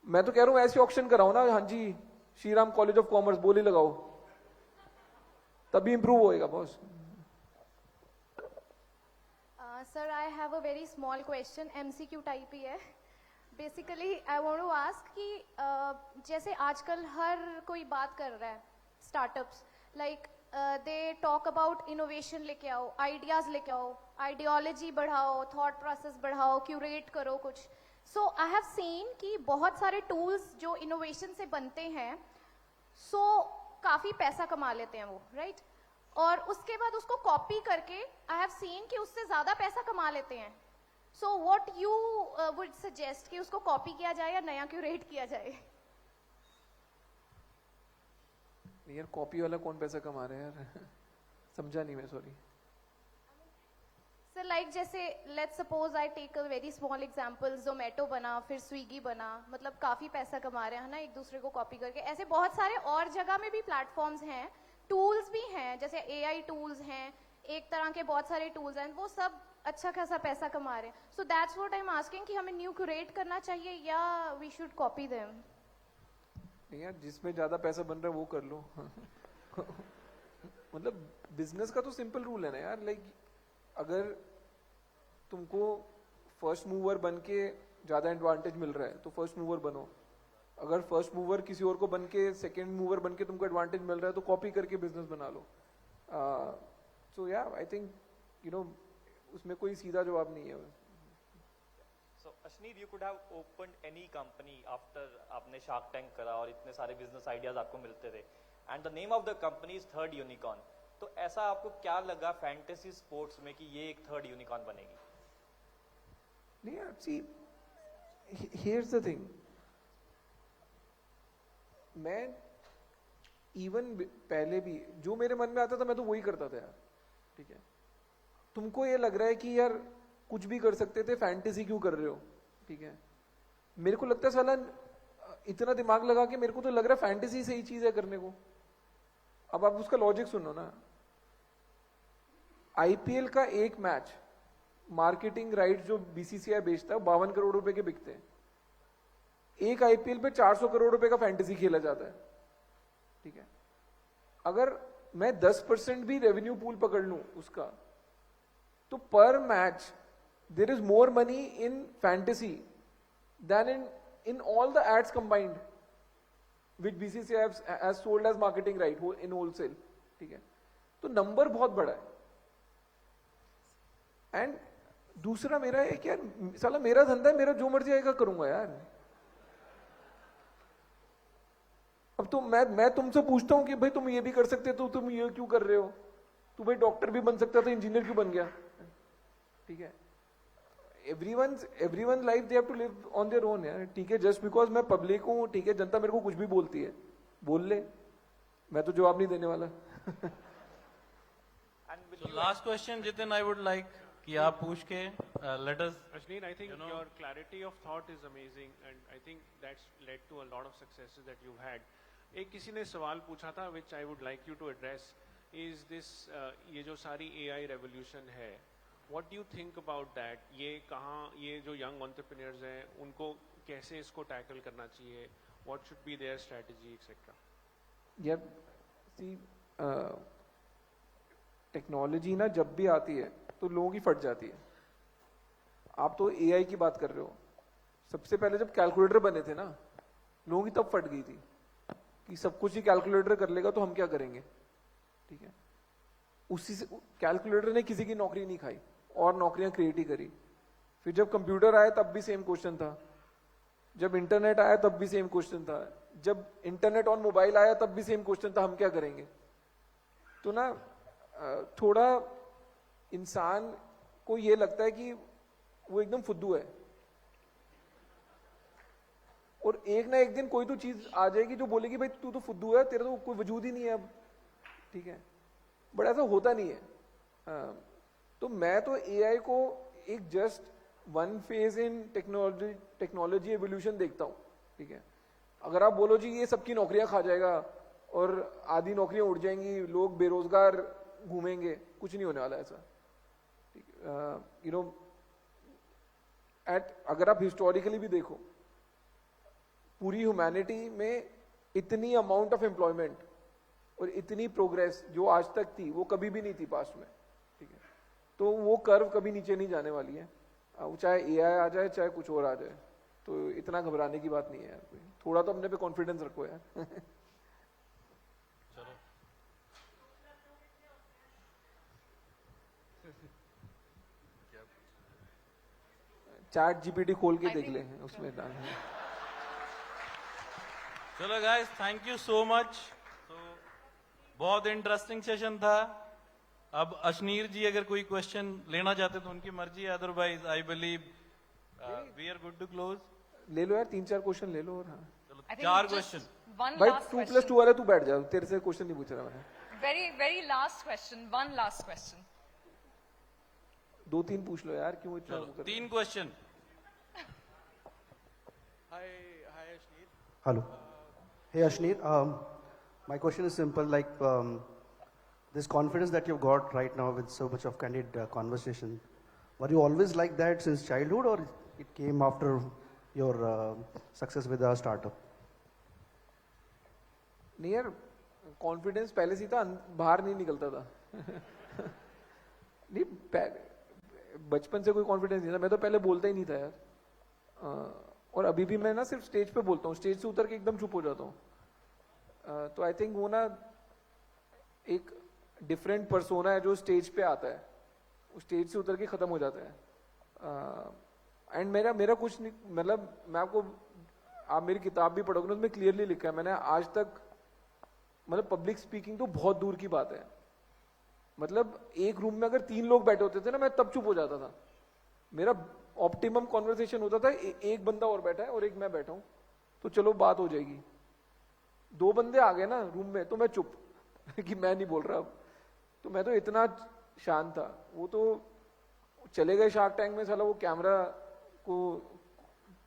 मैं तो कह रहा हूं ऐसे ऑक्शन कराओ ना, हाँ जी श्रीराम कॉलेज ऑफ कॉमर्स बोली लगाओ, तभी इंप्रूव होएगा boss. Sir, I have a very small question, MCQ type ही है। Basically, I want to ask कि जैसे आजकल हर कोई बात कर रहा है startups, like they talk about innovation लेके आओ, आइडियाज लेके आओ, आइडियोलॉजी बढ़ाओ, थॉट प्रोसेस बढ़ाओ, क्यूरेट करो कुछ. सो आई हैव सीन कि बहुत सारे टूल्स जो इनोवेशन से बनते हैं, सो काफी पैसा कमा लेते हैं वो, राइट? और उसके बाद उसको कॉपी करके आई हैव सीन कि उससे ज्यादा पैसा कमा लेते हैं. So what you would suggest कि उसको कॉपी किया जाए या नया क्यूरेट किया जाए? यार कॉपी वाला कौन पैसा कमा रहा है यार? समझा नहीं मैं, सॉरी. सर लाइक जैसे let's suppose I take a very small example, Zomato बना, फिर स्विगी बना, मतलब काफी पैसा कमा रहे हैं ना एक दूसरे को कॉपी करके. ऐसे बहुत सारे और जगह में भी प्लेटफॉर्म्स हैं, टूल्स भी हैं, जैसे एआई टूल्स हैं, एक तरह के बहुत सारे टूल्स हैं, वो सब अच्छा खासा पैसा कमा रहे हैं. So that's what I am asking कि हमें न्यू क्रिएट करना चाहिए या वी शुड कॉपी देम? यार जिसमें ज्यादा पैसा बन रहा है वो कर लो. मतलब बिजनेस का तो सिंपल रूल है ना यार, लाइक अगर तुमको फर्स्ट मूवर बन के ज्यादा एडवांटेज मिल रहा है तो फर्स्ट मूवर बनो. अगर फर्स्ट मूवर किसी और को बन के सेकेंड मूवर बन के तुमको एडवांटेज मिल रहा है तो कॉपी करके बिजनेस बना लो. सो या आई थिंक यू नो उसमें कोई सीधा जवाब नहीं है. So Ashneer, you could have opened any company after आपने Shark Tank करा और इतने सारे business ideas आपको मिलते थे, and the name of the company is Third Unicorn. तो ऐसा आपको क्या लगा फैंटेसी स्पोर्ट्स में कि ये एक थर्ड यूनिकॉर्न बनेगी? नहीं यार, सी हियर्स द थिंग, मैं इवन पहले भी जो मेरे मन में आता था मैं तो वही करता था यार. ठीक है, तुमको ये लग रहा है कि यार कुछ भी कर सकते थे, फैंटेसी क्यों कर रहे हो? ठीक है, मेरे को लगता है साला इतना दिमाग लगा के मेरे को तो लग रहा है फैंटेसी सही चीज है करने को. अब आप उसका लॉजिक सुनो ना. आईपीएल का एक मैच मार्केटिंग राइट जो बीसीसीआई बेचता है 52 करोड़ रुपए के बिकते हैं. एक आईपीएल पे 400 करोड़ रुपए का फैंटेसी खेला जाता है. ठीक है, अगर मैं 10% भी रेवेन्यू पूल पकड़ लूं उसका, तो पर match there is more money in fantasy than in all the ads combined which BCCI has sold as marketing right in wholesale. ठीक है, तो नंबर बहुत बड़ा है. एंड दूसरा मेरा है कि यार साला मेरा धंधा है, मेरा जो मर्जी आएगा करूंगा यार. अब तो मैं तुमसे पूछता हूं कि भाई तुम ये भी कर सकते तो तुम ये क्यों कर रहे हो? तू भाई डॉक्टर भी बन सकता था, इंजीनियर क्यों बन गया? ठीक है, everyone life they have to live on their own यार. ठीक है, जस्ट बिकॉज मैं पब्लिक हूँ, ठीक है, जनता मेरे को कुछ भी बोलती है, बोल ले, मैं तो जवाब नहीं देने वाला. Last question Jitin, I would like कि आप पूछ के let us. Ashneer, I think your clarity of thought is amazing and I think that's led to a lot of successes that you've had. एक किसी ने सवाल पूछा था which I would like you to address is this ये जो सारी AI revolution है, what do you think about that? ये कहाँ, ये जो young entrepreneurs हैं उनको कैसे इसको टैकल करना चाहिए? What should be their strategy, etc. यार सी टेक्नोलॉजी ना जब भी आती है तो लोगों की फट जाती है. आप तो एआई की बात कर रहे हो. सबसे पहले जब कैलकुलेटर बने थे ना, लोगों की तब फट गई थी कि सब कुछ ही कैलकुलेटर कर लेगा तो हम क्या करेंगे. ठीक है, उसी से कैलकुलेटर ने किसी की नौकरी नहीं खाई और नौकरियां क्रिएट ही करी. फिर जब कंप्यूटर आया तब भी सेम क्वेश्चन था, जब इंटरनेट आया तब भी सेम क्वेश्चन था, जब इंटरनेट ऑन मोबाइल आया तब भी सेम क्वेश्चन था, हम क्या करेंगे. तो ना थोड़ा इंसान को ये लगता है कि वो एकदम फुद्दू है और एक ना एक दिन कोई तो चीज आ जाएगी जो बोलेगी भाई तू तो फुद्दू है, तेरा तो कोई वजूद ही नहीं है अब. ठीक है, बट ऐसा होता नहीं है. तो मैं तो एआई को एक just one phase in technology evolution देखता हूं. ठीक है, अगर आप बोलो जी ये सबकी नौकरियां खा जाएगा और आधी नौकरियां उड़ जाएंगी, लोग बेरोजगार घूमेंगे, कुछ नहीं होने वाला ऐसा. यू नो अगर आप हिस्टोरिकली भी देखो, पूरी ह्यूमैनिटी में इतनी अमाउंट ऑफ एम्प्लॉयमेंट और इतनी प्रोग्रेस जो आज तक थी वो कभी भी नहीं थी पास्ट में. ठीक है, तो वो कर्व कभी नीचे नहीं जाने वाली है, चाहे एआई आ जाए चाहे कुछ और आ जाए. तो इतना घबराने की बात नहीं है यार. कोई थोड़ा तो अपने पे कॉन्फिडेंस रखो यार. चलो चैट जीपीटी खोल के देख ले, उसमें डाल। चलो guys, thank you so much. तो बहुत इंटरेस्टिंग सेशन था। अब अशनीर जी अगर कोई क्वेश्चन लेना चाहते तो उनकी मर्जी है, otherwise I believe we are good to close. ले लो यार, 3-4 क्वेश्चन ले लो। और हाँ चलो 4 क्वेश्चन भाई, 2+2 वाला तू बैठ जा, तेरे से क्वेश्चन नहीं पूछ रहा मैं। very last question, one last question. 2-3 पूछ लो यार, क्यों इतना? 3 question. Hi Ashneer. Hello. Hey Ashneer, my question is simple. Like this confidence that you've got right now with so much of candid conversation, were you always like that since childhood, or it came after your success with our startup? नहीं यार, confidence पहले से था, बाहर नहीं निकलता था। नहीं, बचपन से कोई कॉन्फिडेंस नहीं था। मैं तो पहले बोलता ही नहीं था यार। और अभी भी मैं ना सिर्फ स्टेज पे बोलता हूँ, स्टेज से उतर के एकदम चुप हो जाता हूँ। तो आई थिंक वो ना एक डिफरेंट पर्सोना है जो स्टेज पे आता है, वो स्टेज से उतर के खत्म हो जाता है। एंड मेरा कुछ नहीं, मतलब मैं आपको, आप मेरी किताब भी पढ़ोगे ना, उसमें क्लियरली लिखा है मैंने आज तक, मतलब पब्लिक स्पीकिंग तो बहुत दूर की बात है। मतलब एक रूम में अगर 3 लोग बैठे होते थे ना, मैं तब चुप हो जाता था। मेरा ऑप्टिमम कॉन्वर्सेशन होता था, एक बंदा और बैठा है और एक मैं बैठा हूं, तो चलो बात हो जाएगी। 2 बंदे आ गए ना रूम में, तो मैं चुप कि मैं नहीं बोल रहा अब। तो मैं तो इतना शांत था। वो तो चले गए शार्क टैंक में, साला वो कैमरा को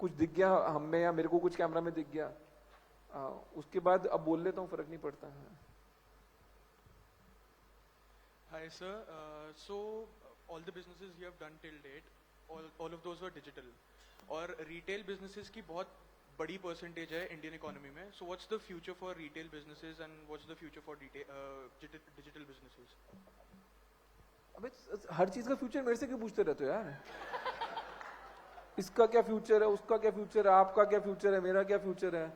कुछ दिख गया हम में, या मेरे को कुछ कैमरा में दिख गया, उसके बाद अब बोल लेता हूँ, फर्क नहीं पड़ता है। Hi sir, so all the businesses you have done till date, all of those were digital, और retail businesses की बहुत बड़ी percentage है Indian economy में. So what's the future for retail businesses and what's the future for digital businesses? अबे हर चीज का future मेरे से क्यों पूछते रहते हो यार? इसका क्या फ्यूचर है, उसका क्या फ्यूचर है, आपका क्या फ्यूचर है, मेरा क्या फ्यूचर है?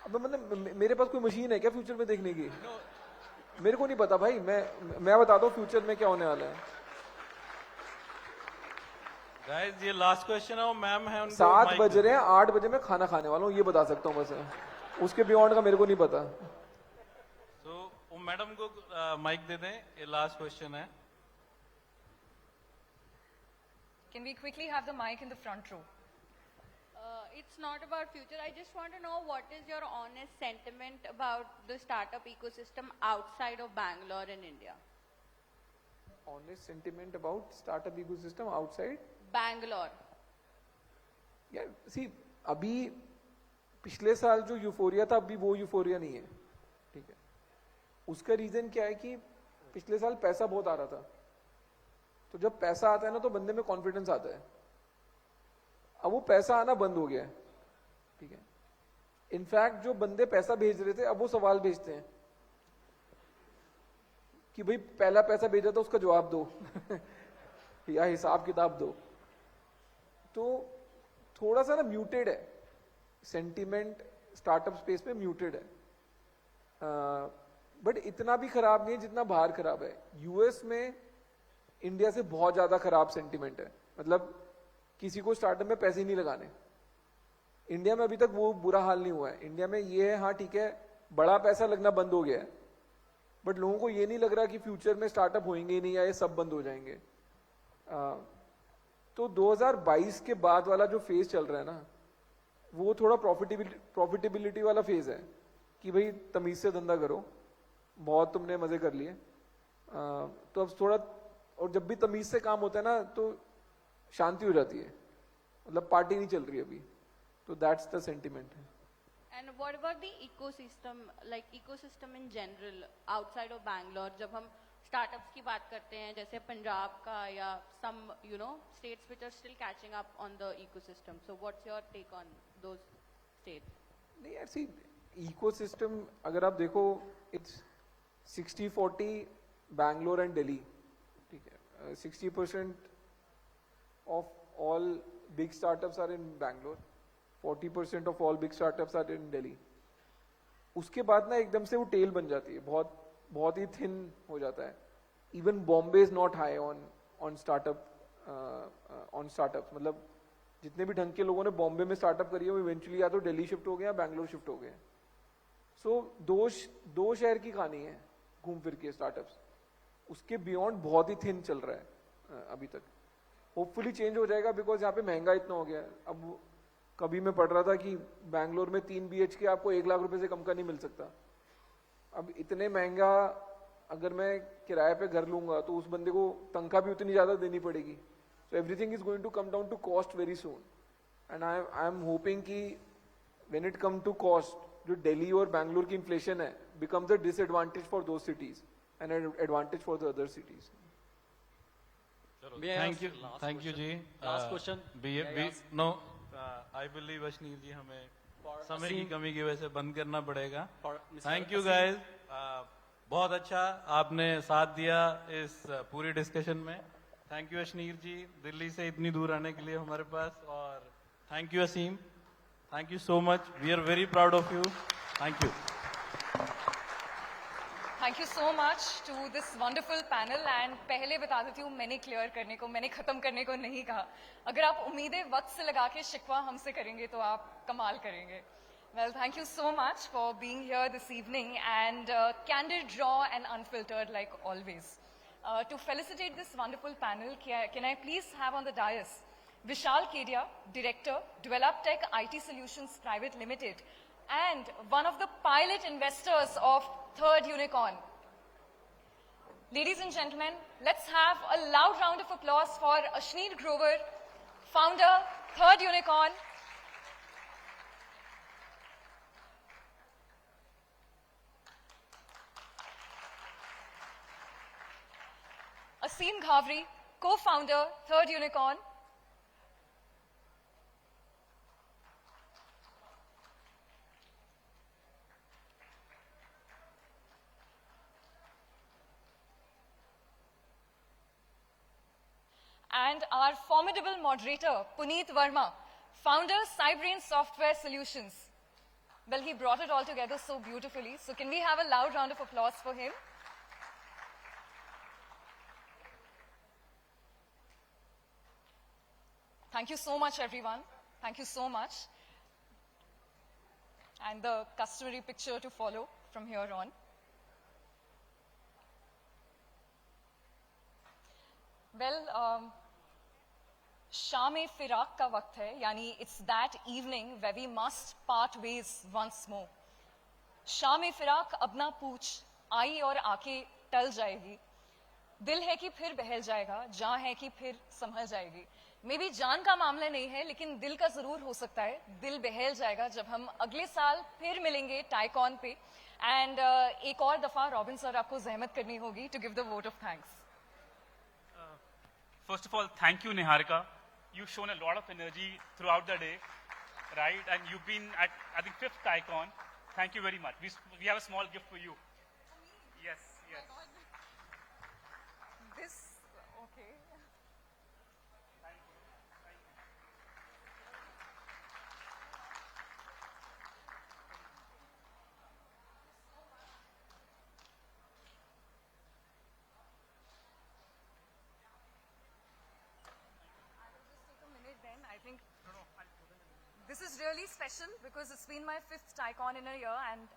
अब मतलब मेरे पास कोई मशीन है क्या फ्यूचर में देखने की? मेरे को नहीं पता भाई, मैं बताता हूँ फ्यूचर में क्या होने वाला है। गाइस ये लास्ट क्वेश्चन है, मैम है उनको 7 बज रहे हैं, 8 बजे मैं खाना खाने वाला हूँ, ये बता सकता हूँ बस। उसके बियॉन्ड का मेरे को नहीं पता। तो मैडम को माइक दे दें, ये लास्ट क्वेश्चन है। Can we quickly have the mic in the front row? It's not about future. I just want to know what is your honest sentiment about the startup ecosystem outside of Bangalore in India? Honest sentiment about startup ecosystem outside Bangalore. यार सी, अभी पिछले साल जो euphoria था, अभी वो euphoria नहीं है, ठीक है। उसका रीजन क्या है कि पिछले साल पैसा बहुत आ रहा था, तो जब पैसा आता है ना तो बंदे में कॉन्फिडेंस आता है। अब वो पैसा आना बंद हो गया है, ठीक है। इनफैक्ट जो बंदे पैसा भेज रहे थे, अब वो सवाल भेजते हैं कि भाई पहला पैसा भेजा था उसका जवाब दो या हिसाब किताब दो। तो थोड़ा सा ना म्यूटेड है सेंटीमेंट, स्टार्टअप स्पेस में म्यूटेड है, बट इतना भी खराब नहीं है जितना बाहर खराब है। यूएस में इंडिया से बहुत ज्यादा खराब सेंटीमेंट है, मतलब किसी को स्टार्टअप में पैसे नहीं लगाने। इंडिया में अभी तक वो बुरा हाल नहीं हुआ है। इंडिया में ये है, हाँ ठीक है, बड़ा पैसा लगना बंद हो गया है, बट लोगों को ये नहीं लग रहा कि फ्यूचर में स्टार्टअप होंगे ही नहीं या ये सब बंद हो जाएंगे। तो 2022 के बाद वाला जो फेज चल रहा है ना, वो थोड़ा प्रॉफिटेबिलिटी वाला फेज है कि भाई तमीज से धंधा करो, बहुत तुमने मजे कर लिए। तो अब थोड़ा, और जब भी तमीज से काम होता है ना तो शांति हो जाती है, मतलब पार्टी नहीं चल रही अभी। तो दैट्स द सेंटिमेंट है। And what about the ecosystem, like ecosystem in general outside of Bangalore? जब हम startups की बात करते हैं, जैसे पंजाब का या some states which are still catching up on the ecosystem. So what's your take on those states? नहीं यार, सी इकोसिस्टम अगर आप देखो, इट्स 60-40 बैंगलोर एंड दिल्ली, ठीक है। 60% of all big startups are in Bangalore, 40% of all big startups are in Delhi. उसके बाद ना एकदम से वो टेल बन जाती है, बहुत ही थिन हो जाता है। Even Bombay is not high on startup on startups. मतलब जितने भी ढंग के लोगों ने बॉम्बे में स्टार्टअप करी है वो इवेंचुअली या तो दिल्ली शिफ्ट हो गए या बैंगलोर शिफ्ट हो गए. सो दो शहर की कहानी है घूम फिर के स्टार्टअप्स. उसके बियॉन्ड बहुत ही थिन चल रहा है अभी तक. होपफुली चेंज हो जाएगा बिकॉज यहाँ पे महंगा इतना हो गया है. अब कभी मैं पढ़ रहा था कि बैंगलोर में 3 BHK आपको 1 लाख रुपए से कम का नहीं मिल सकता. अब इतने महंगा अगर मैं किराए पे घर लूंगा तो उस बंदे को तनख्वाह भी उतनी ज्यादा देनी पड़ेगी. So everything is going to come down to cost very soon. And I am hoping कि when it come to cost, जो दिल्ली और बैंगलोर की इन्फ्लेशन है becomes a disadvantage for those cities and advantage for the other cities. Thank you ji. Last question. No I believe Ashneer ji हमें समय की कमी की वजह से बंद करना पड़ेगा. Thank you guys. बहुत अच्छा आपने साथ दिया इस पूरी डिस्कशन में. थैंक यू अशनीर जी दिल्ली से इतनी दूर आने के लिए हमारे पास. और thank you Aseem. Thank you so much. We are very proud of you. Thank you. Thank you so much to this wonderful panel. And पहले बता देती हूँ, मैंने क्लियर करने को, मैंने खत्म करने को नहीं कहा. अगर आप उम्मीदें वक्त से लगा के शिकवा हमसे करेंगे तो आप कमाल करेंगे. Well, thank you so much for being here this evening and candid, raw and unfiltered like always. To felicitate this wonderful panel, can I please have on the dais Vishal Kedia, Director, Develop Tech IT Solutions Private Limited, and one of the pilot investors of Third Unicorn. Ladies and gentlemen, let's have a loud round of applause for Ashneer Grover, founder, Third Unicorn. Aseem Ghavri, co-founder, Third Unicorn. And our formidable moderator, Puneet Verma, founder, Cybrain Software Solutions. Well, he brought it all together so beautifully. So can we have a loud round of applause for him? Thank you so much, everyone. Thank you so much. And the customary picture to follow from here on. Well, शाम-ए-फिराक का वक्त है, यानी it's that evening where we must part ways once more. शाम-ए-फिराक अब ना पूछ, आई और आके टल जाएगी. दिल है कि फिर बहल जाएगा, जान है कि फिर संभल जाएगी. मे बी जान का मामला नहीं है, लेकिन दिल का जरूर हो सकता है. दिल बहल जाएगा जब हम अगले साल फिर मिलेंगे टाइकॉन पे. एंड एक और दफा रॉबिन सर आपको जहमत करनी होगी to give the vote of thanks. First of all, thank you, Niharika. You've shown a lot of energy throughout the day, right? And you've been at, I think, 5th Icon. Thank you very much. We have a small gift for you. Yes, yes. This, okay. I think this is really special because it's been my 5th Icon in a year, and